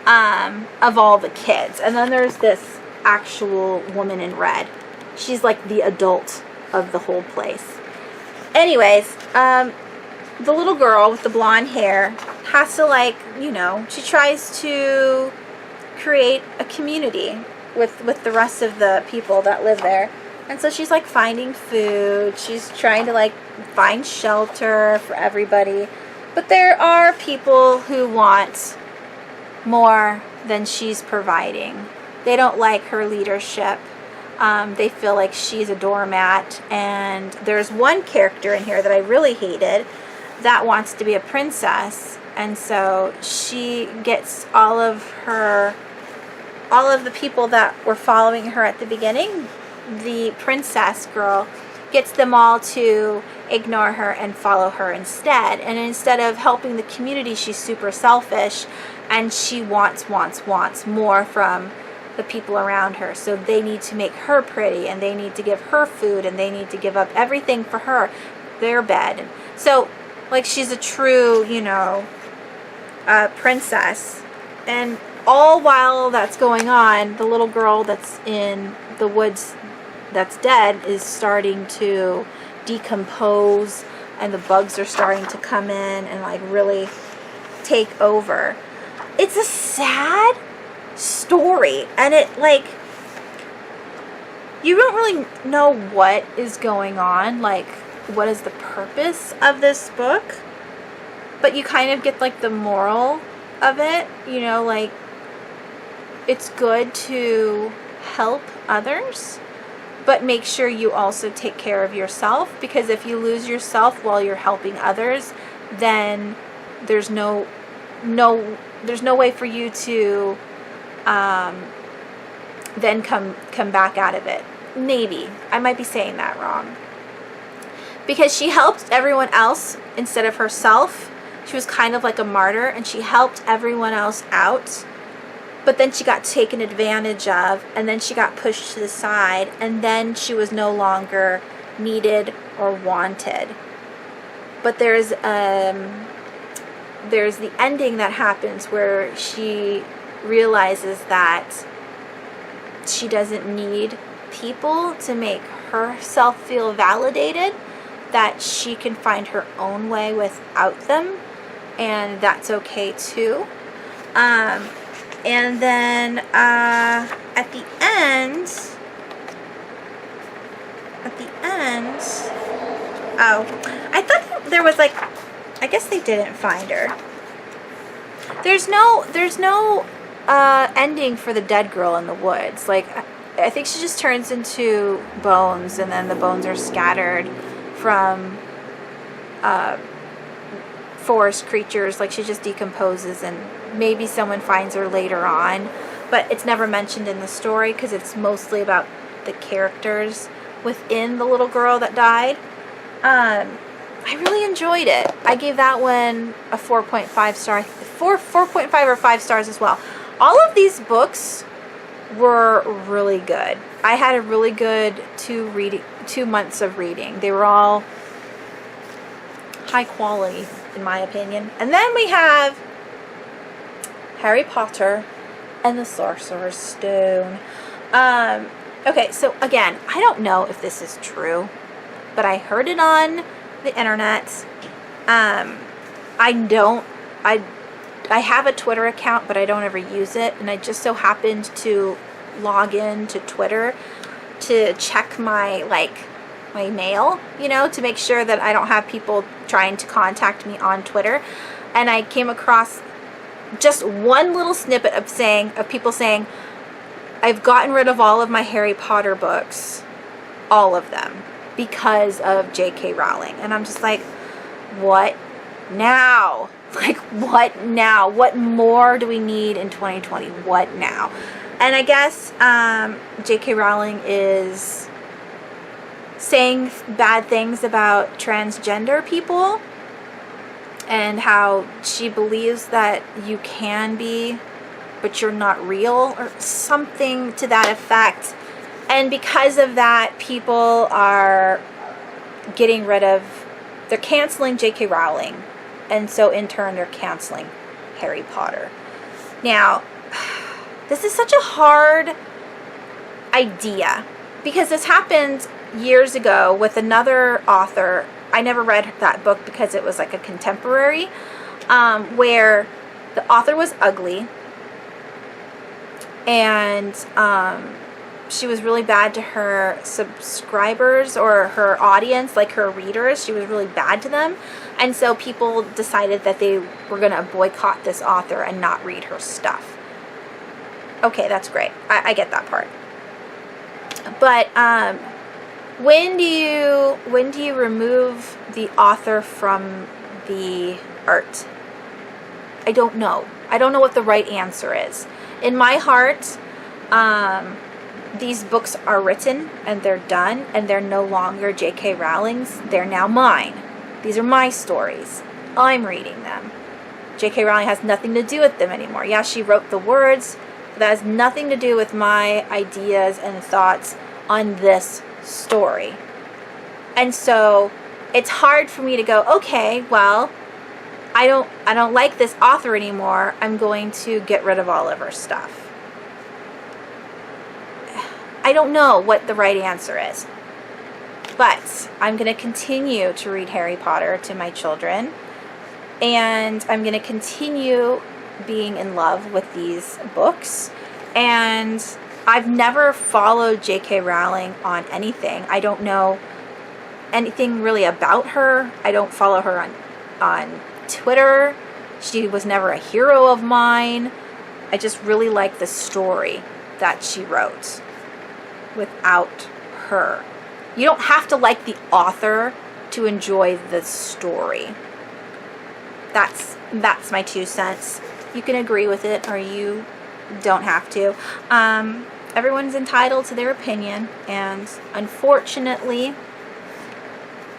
of all the kids. And then there's this actual woman in red. She's like the adult of the whole place. Anyways, the little girl with the blonde hair has to, like, you know, she tries to create a community with the rest of the people that live there. And so she's like finding food. She's trying to like find shelter for everybody. But there are people who want more than she's providing. They don't like her leadership. They feel like she's a doormat. And there's one character in here that I really hated that wants to be a princess. And so she gets all of the people that were following her at the beginning, the princess girl, gets them all to ignore her and follow her instead. And instead of helping the community, she's super selfish, and she wants more from the people around her. So they need to make her pretty, and they need to give her food, and they need to give up everything for her, their bed. And so, like, she's a true, you know, princess. And all while that's going on, the little girl that's in the woods that's dead is starting to decompose, and the bugs are starting to come in and like really take over. It's a sad story, and it, like, you don't really know what is going on, like what is the purpose of this book, but you kind of get like the moral of it, you know, like it's good to help others, but make sure you also take care of yourself, because if you lose yourself while you're helping others, then there's no way for you to then come back out of it. Maybe I might be saying that wrong, because she helped everyone else instead of herself. She was kind of like a martyr, and she helped everyone else out. But then she got taken advantage of, and then she got pushed to the side, and then she was no longer needed or wanted. But there's the ending that happens where she realizes that she doesn't need people to make herself feel validated, that she can find her own way without them, and that's okay too. And then at the end, oh, I thought there was like, I guess they didn't find her. There's no ending for the dead girl in the woods. Like, I think she just turns into bones, and then the bones are scattered from forest creatures. Like, she just decomposes, and maybe someone finds her later on, but it's never mentioned in the story because it's mostly about the characters within the little girl that died. I really enjoyed it. I gave that one a 4.5 star, 4.5 or 5 stars as well. All of these books were really good. I had a really good 2 months of reading. They were all high quality, in my opinion. And then we have Harry Potter and the Sorcerer's Stone. Okay, so again, I don't know if this is true, but I heard it on the internet. I have a Twitter account, but I don't ever use it, and I just so happened to log in to Twitter to check my mail, you know, to make sure that I don't have people trying to contact me on Twitter. And I came across just one little snippet of people saying, I've gotten rid of all of my Harry Potter books, all of them, because of J.K. Rowling. And I'm just like, what now? Like, what now? What more do we need in 2020? What now? And I guess J.K. Rowling is saying bad things about transgender people and how she believes that you can be, but you're not real, or something to that effect. And because of that, people are getting rid of, they're canceling J.K. Rowling. And so in turn, they're canceling Harry Potter. Now, this is such a hard idea because this happened years ago with another author. I never read that book because it was like a contemporary, where the author was ugly and she was really bad to her subscribers or her audience, like her readers. She was really bad to them. And so people decided that they were going to boycott this author and not read her stuff. Okay, that's great. I get that part. But when do you remove the author from the art? I don't know. I don't know what the right answer is. In my heart, these books are written and they're done and they're no longer J.K. Rowling's. They're now mine. These are my stories. I'm reading them. J.K. Rowling has nothing to do with them anymore. Yeah, she wrote the words, but that has nothing to do with my ideas and thoughts on this story. And so it's hard for me to go, okay, well, I don't like this author anymore. I'm going to get rid of all of her stuff. I don't know what the right answer is. But I'm going to continue to read Harry Potter to my children. And I'm going to continue being in love with these books. And I've never followed J.K. Rowling on anything. I don't know anything really about her. I don't follow her on Twitter. She was never a hero of mine. I just really like the story that she wrote without her. You don't have to like the author to enjoy the story. That's my 2 cents. You can agree with it or you don't have to. Everyone's entitled to their opinion, and unfortunately,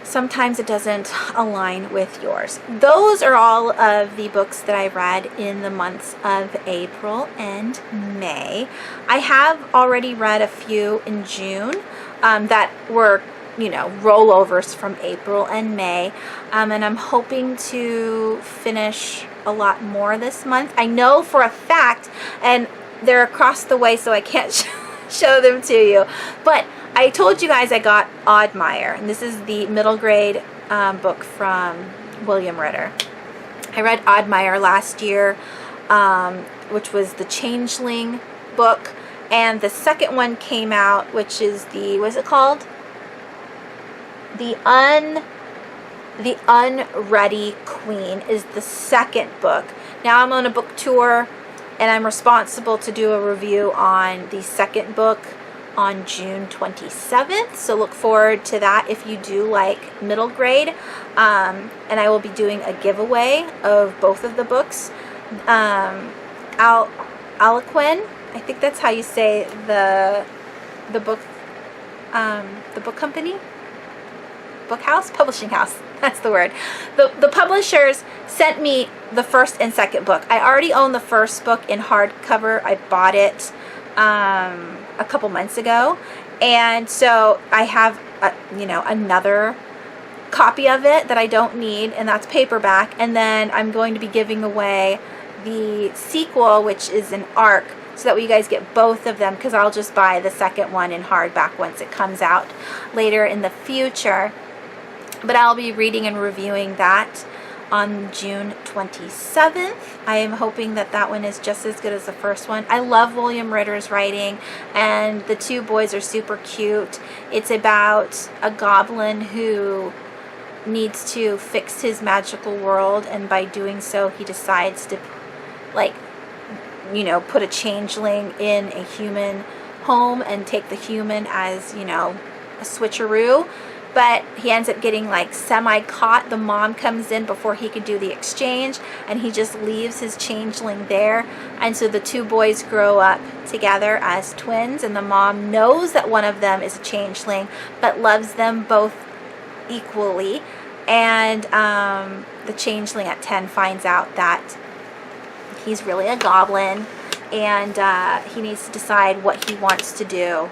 sometimes it doesn't align with yours. Those are all of the books that I read in the months of April and May. I have already read a few in June that were, rollovers from April and May. And I'm hoping to finish a lot more this month. I know for a fact, and they're across the way, so I can't show them to you. But I told you guys I got Oddmeyer, and this is the middle grade book from William Ritter. I read Oddmeyer last year, which was the Changeling book, and the second one came out, which is what's it called? The Unready Queen is the second book. Now I'm on a book tour, and I'm responsible to do a review on the second book on June 27th. So look forward to that if you do like middle grade. And I will be doing a giveaway of both of the books. Aliquin, I think that's how you say the book company? Book house? Publishing house. That's the word. The publishers sent me the first and second book. I already own the first book in hardcover. I bought it a couple months ago, and so I have another copy of it that I don't need, and that's paperback. And then I'm going to be giving away the sequel, which is an ARC, so that way you guys get both of them, because I'll just buy the second one in hardback once it comes out later in the future. But I'll be reading and reviewing that on June 27th. I am hoping that that one is just as good as the first one. I love William Ritter's writing, and the two boys are super cute. It's about a goblin who needs to fix his magical world, and by doing so he decides to like, you know, put a changeling in a human home and take the human as, you know, a switcheroo. But he ends up getting like semi-caught. The mom comes in before he can do the exchange, and he just leaves his changeling there. And so the two boys grow up together as twins, and the mom knows that one of them is a changeling, but loves them both equally. And the changeling at 10 finds out that he's really a goblin, and he needs to decide what he wants to do.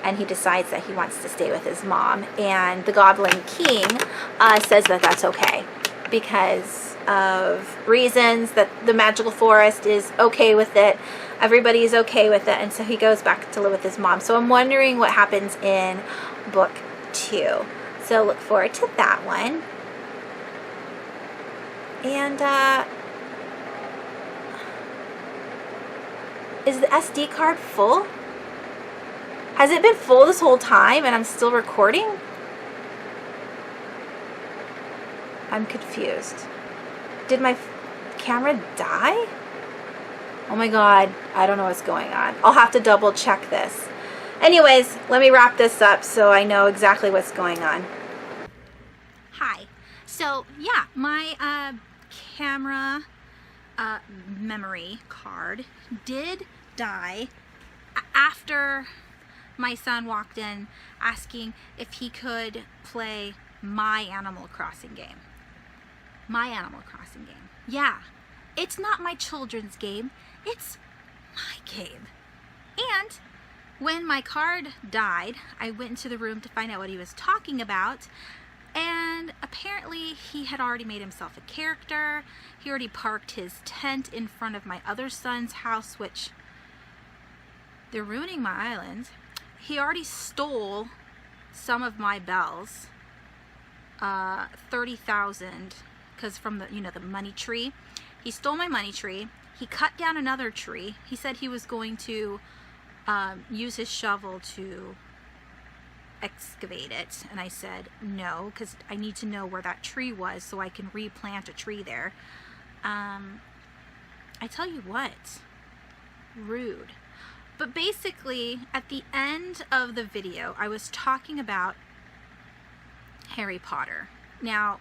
And he decides that he wants to stay with his mom. And the Goblin King says that that's okay because of reasons, that the magical forest is okay with it. Everybody is okay with it. And so he goes back to live with his mom. So I'm wondering what happens in book 2. So look forward to that one. And is the SD card full? Has it been full this whole time and I'm still recording? I'm confused. Did my camera die? Oh my god, I don't know what's going on. I'll have to double check this. Anyways, let me wrap this up so I know exactly what's going on. Hi. So, yeah, my camera memory card did die after my son walked in asking if he could play my Animal Crossing game. My Animal Crossing game. Yeah, it's not my children's game, it's my game. And when my card died, I went into the room to find out what he was talking about, and apparently he had already made himself a character. He already parked his tent in front of my other son's house, which they're ruining my island. He already stole some of my bells, 30,000, because from the, you know, the money tree. He stole my money tree. He cut down another tree. He said he was going to use his shovel to excavate it. And I said, no, because I need to know where that tree was so I can replant a tree there. I tell you what, rude. But basically, at the end of the video, I was talking about Harry Potter. Now,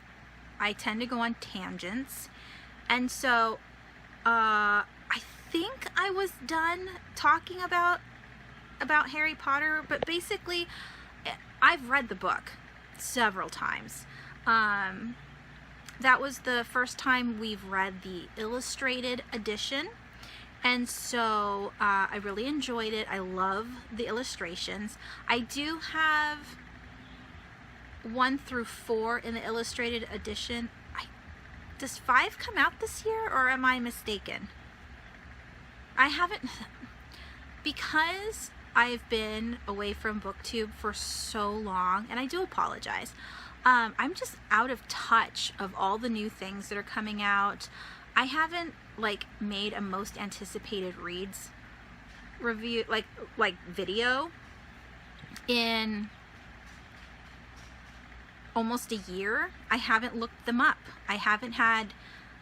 I tend to go on tangents, and so I think I was done talking about Harry Potter, but basically, I've read the book several times. That was the first time we've read the illustrated edition. And so I really enjoyed it. I love the illustrations. I do have 1 through 4 in the illustrated edition. Does 5 come out this year, or am I mistaken? I haven't, because I've been away from BookTube for so long, and I do apologize. I'm just out of touch of all the new things that are coming out. I haven't like made a most anticipated reads review like video in almost a year. I haven't looked them up. I haven't had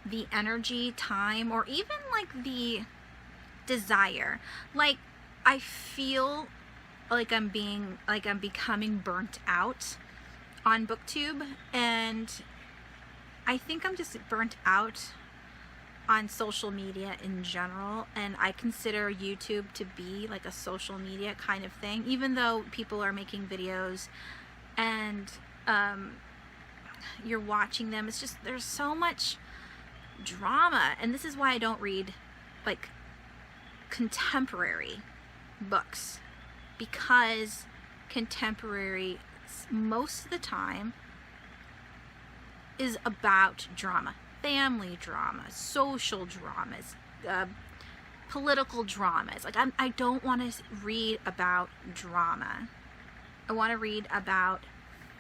the energy, time, or even like the desire. Like, I feel like I'm becoming burnt out on BookTube, and I think I'm just burnt out on social media in general, and I consider YouTube to be like a social media kind of thing, even though people are making videos and you're watching them. It's just, there's so much drama, and this is why I don't read like contemporary books, because contemporary most of the time is about drama. Family drama, social dramas, political dramas. Like, I don't want to read about drama. I want to read about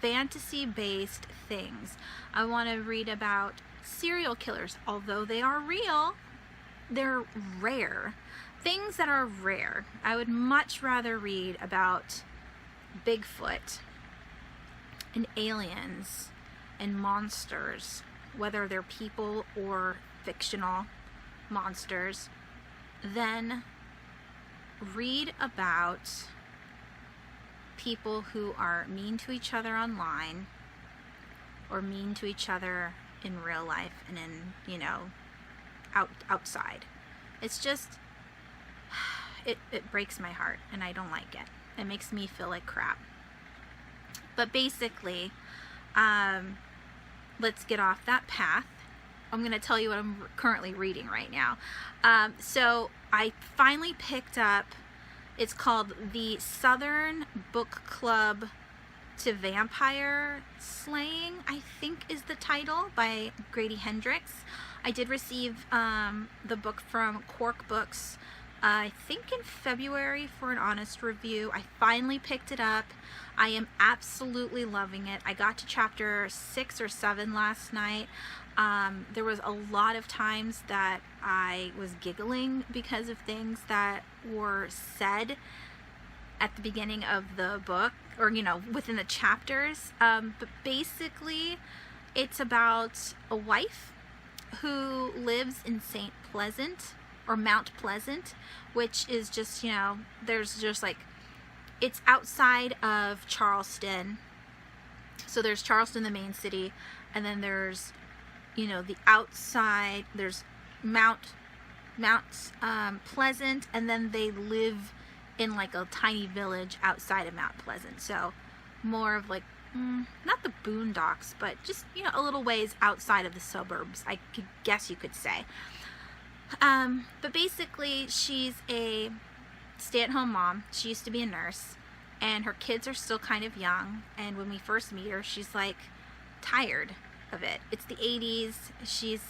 fantasy-based things. I want to read about serial killers. Although they are real, they're rare. Things that are rare. I would much rather read about Bigfoot and aliens and monsters, whether they're people or fictional. monsters, then read about people who are mean to each other online or mean to each other in real life and in, you know, outside. It's just, it breaks my heart, and I don't like it. It makes me feel like crap. But basically, let's get off that path. I'm going to tell you what I'm currently reading right now. So I finally picked up, it's called The Southern Book Club to Vampire Slaying, I think is the title, by Grady Hendrix. I did receive the book from Quark Books, I think in February, for an honest review. I finally picked it up. I am absolutely loving it. I got to chapter 6 or 7 last night. There was a lot of times that I was giggling because of things that were said at the beginning of the book, or, you know, within the chapters. But basically, it's about a wife who lives in St. Pleasant, or Mount Pleasant, which is just, you know, there's just like, it's outside of Charleston. So there's Charleston, the main city, and then there's, you know, the outside, there's Mount Pleasant, and then they live in like a tiny village outside of Mount Pleasant. So more of like, not the boondocks, but just, you know, a little ways outside of the suburbs, I guess you could say. But basically, she's a stay-at-home mom. She used to be a nurse, and her kids are still kind of young. And when we first meet her, she's like tired of it. It's the 80s. She's,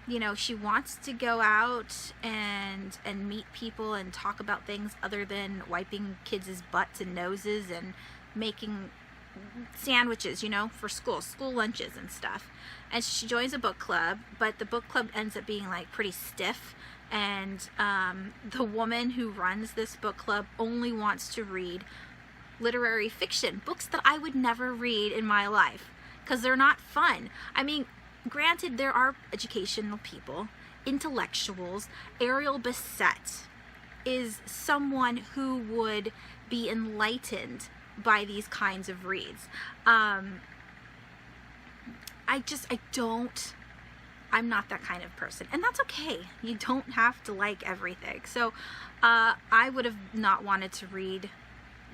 you know, she wants to go out and meet people and talk about things other than wiping kids' butts and noses and making sandwiches, you know, for school lunches and stuff. And she joins a book club, but the book club ends up being like pretty stiff, and the woman who runs this book club only wants to read literary fiction, books that I would never read in my life because they're not fun. I mean, granted, there are educational people, intellectuals. Ariel Bissett is someone who would be enlightened by these kinds of reads. I'm not that kind of person, and that's okay. You don't have to like everything. So I would have not wanted to read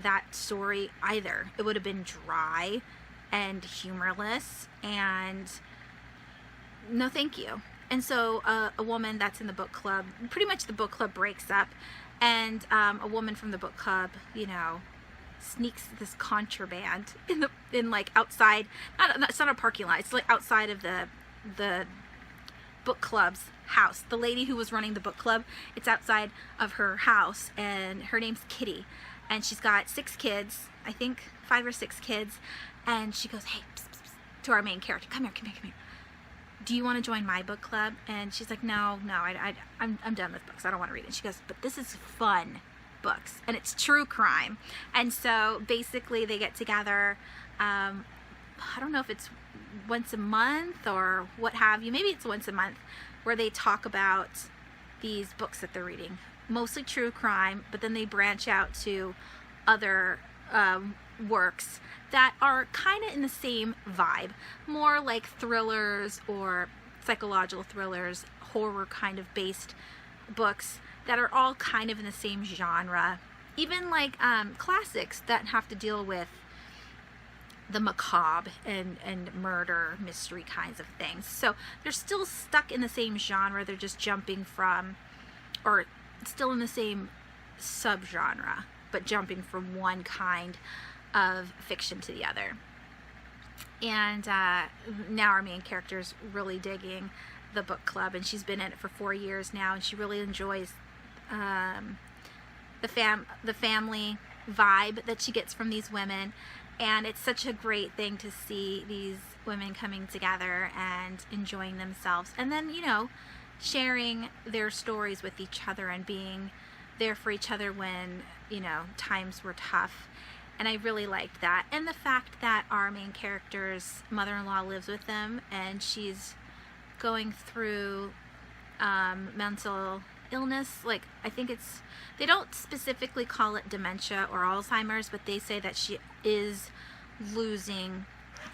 that story either. It would have been dry and humorless, and no thank you. And so a woman that's in the book club, pretty much the book club breaks up, and a woman from the book club, you know, sneaks this contraband in like outside, it's not a parking lot, it's like outside of the book club's house. The lady who was running the book club, it's outside of her house, and her name's Kitty, and she's got 6 kids, I think 5 or 6 kids, and she goes, hey, psst, psst, psst, to our main character, come here, do you want to join my book club? And she's like, no, I'm done with books, I don't want to read it. She goes, but this is fun books, and it's true crime. And so basically they get together, I don't know if it's once a month or what have you, maybe it's once a month, where they talk about these books that they're reading, mostly true crime, but then they branch out to other works that are kind of in the same vibe, more like thrillers or psychological thrillers, horror kind of based books that are all kind of in the same genre. Even like classics that have to deal with the macabre and murder, mystery kinds of things. So they're still stuck in the same genre. They're just jumping from, or still in the same subgenre, but jumping from one kind of fiction to the other. And now our main character is really digging the book club, and she's been in it for 4 years now, and she really enjoys the family vibe that she gets from these women. And it's such a great thing to see these women coming together and enjoying themselves, and then, you know, sharing their stories with each other and being there for each other when, you know, times were tough. And I really liked that. And the fact that our main character's mother-in-law lives with them, and she's going through mental illness. Like, I think it's, they don't specifically call it dementia or Alzheimer's, but they say that she is losing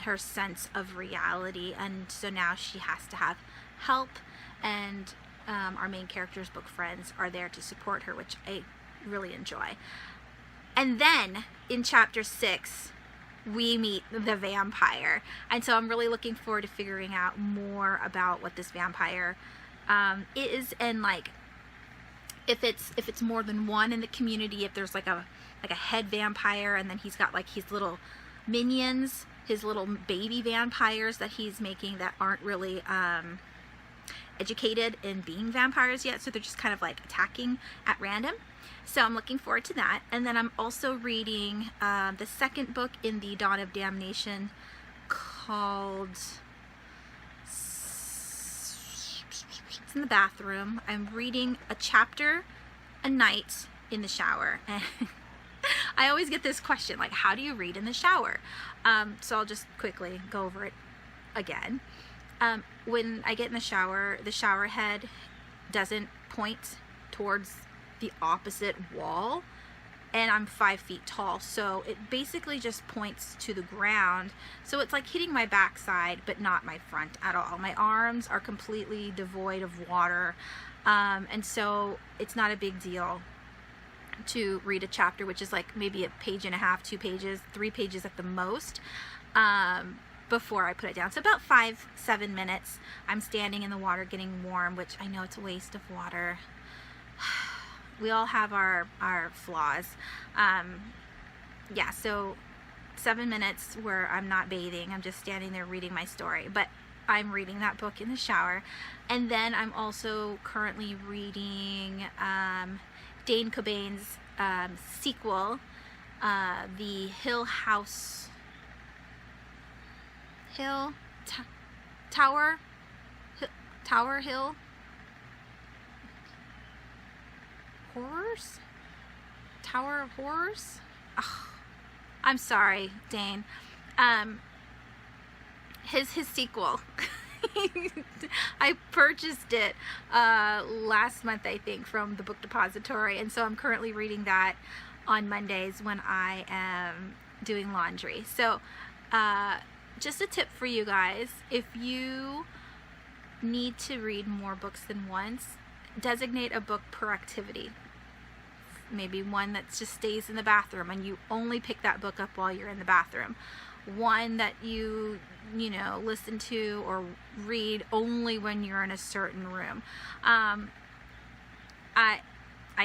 her sense of reality, and so now she has to have help, and our main character's book friends are there to support her, which I really enjoy. And then in chapter 6 we meet the vampire, and so I'm really looking forward to figuring out more about what this vampire is, and like if it's more than one in the community, if there's like a head vampire, and then he's got like his little minions, his little baby vampires that he's making that aren't really educated in being vampires yet, so they're just kind of like attacking at random. So I'm looking forward to that. And then I'm also reading the second book in the Dawn of Damnation called, it's in the bathroom. I'm reading a chapter a night in the shower, and I always get this question, like, how do you read in the shower? So I'll just quickly go over it again. When I get in the shower head doesn't point towards the opposite wall, and I'm 5 feet tall, so it basically just points to the ground. So it's like hitting my backside, but not my front at all. My arms are completely devoid of water, and so it's not a big deal to read a chapter, which is like maybe a page and a half, 2 pages, 3 pages at the most, before I put it down. So about 5-7 minutes I'm standing in the water getting warm, which I know it's a waste of water. We all have our flaws. Yeah, so 7 minutes where I'm not bathing, I'm just standing there reading my story, but I'm reading that book in the shower. And then I'm also currently reading Dane Cobain's sequel, the Tower Hill Horrors? Tower of Horrors? Oh, I'm sorry, Dane. His sequel. I purchased it last month, I think, from the book depository, and so I'm currently reading that on Mondays when I am doing laundry. So just a tip for you guys: if you need to read more books than once, designate a book per activity. Maybe one that just stays in the bathroom and you only pick that book up while you're in the bathroom. One that you know, listen to or read only when you're in a certain room. I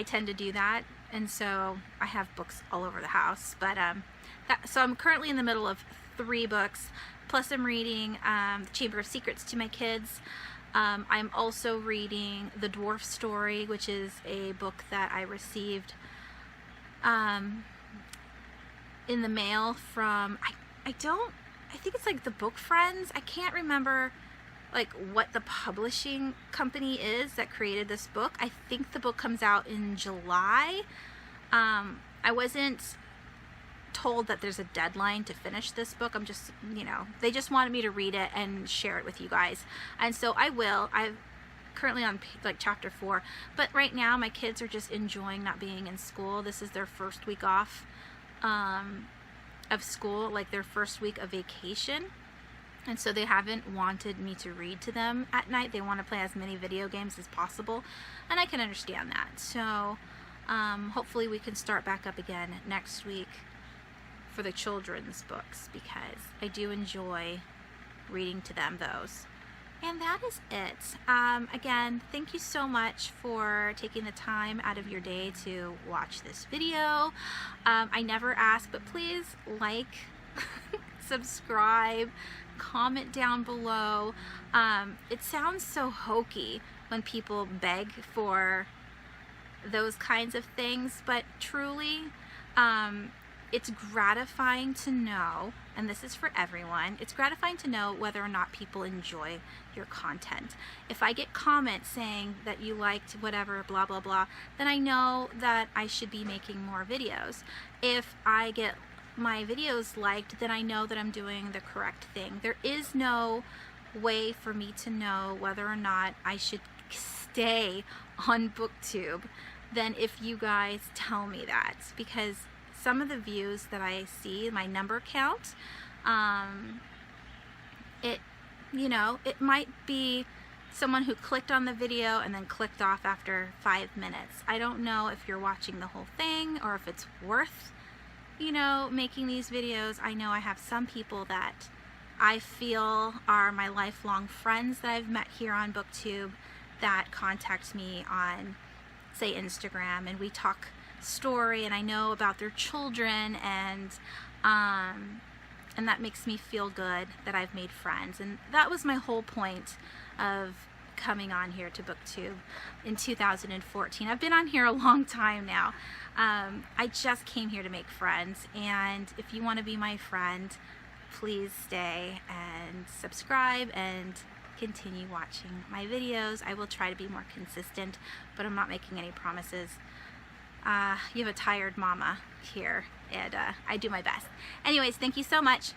tend to do that, and so I have books all over the house. But so I'm currently in the middle of 3 books, plus I'm reading The Chamber of Secrets to my kids. I'm also reading The Dwarf Story, which is a book that I received in the mail from, I think it's like the Book Friends. I can't remember like what the publishing company is that created this book. I think the book comes out in July. I wasn't told that there's a deadline to finish this book. I'm just, you know, they just wanted me to read it and share it with you guys, and so I will. I'm currently on like chapter 4, but right now my kids are just enjoying not being in school. This is their first week off of school, like their first week of vacation, and so they haven't wanted me to read to them at night. They want to play as many video games as possible, and I can understand that. So hopefully we can start back up again next week for the children's books, because I do enjoy reading to them those. And that is it. Again, thank you so much for taking the time out of your day to watch this video. I never ask, but please like, subscribe, comment down below. It sounds so hokey when people beg for those kinds of things, but truly, it's gratifying to know, and this is for everyone, it's gratifying to know whether or not people enjoy your content. If I get comments saying that you liked whatever, blah, blah, blah, then I know that I should be making more videos. If I get my videos liked, then I know that I'm doing the correct thing. There is no way for me to know whether or not I should stay on BookTube than if you guys tell me that, because some of the views that I see, my number count, it might be someone who clicked on the video and then clicked off after 5 minutes. I don't know if you're watching the whole thing or if it's worth, making these videos. I know I have some people that I feel are my lifelong friends that I've met here on BookTube that contact me on, say, Instagram, and we talk story, and I know about their children, and that makes me feel good that I've made friends. And that was my whole point of coming on here to BookTube in 2014. I've been on here a long time now. I just came here to make friends, and if you want to be my friend, please stay and subscribe and continue watching my videos. I will try to be more consistent, but I'm not making any promises. You have a tired mama here, and I do my best. Anyways, thank you so much.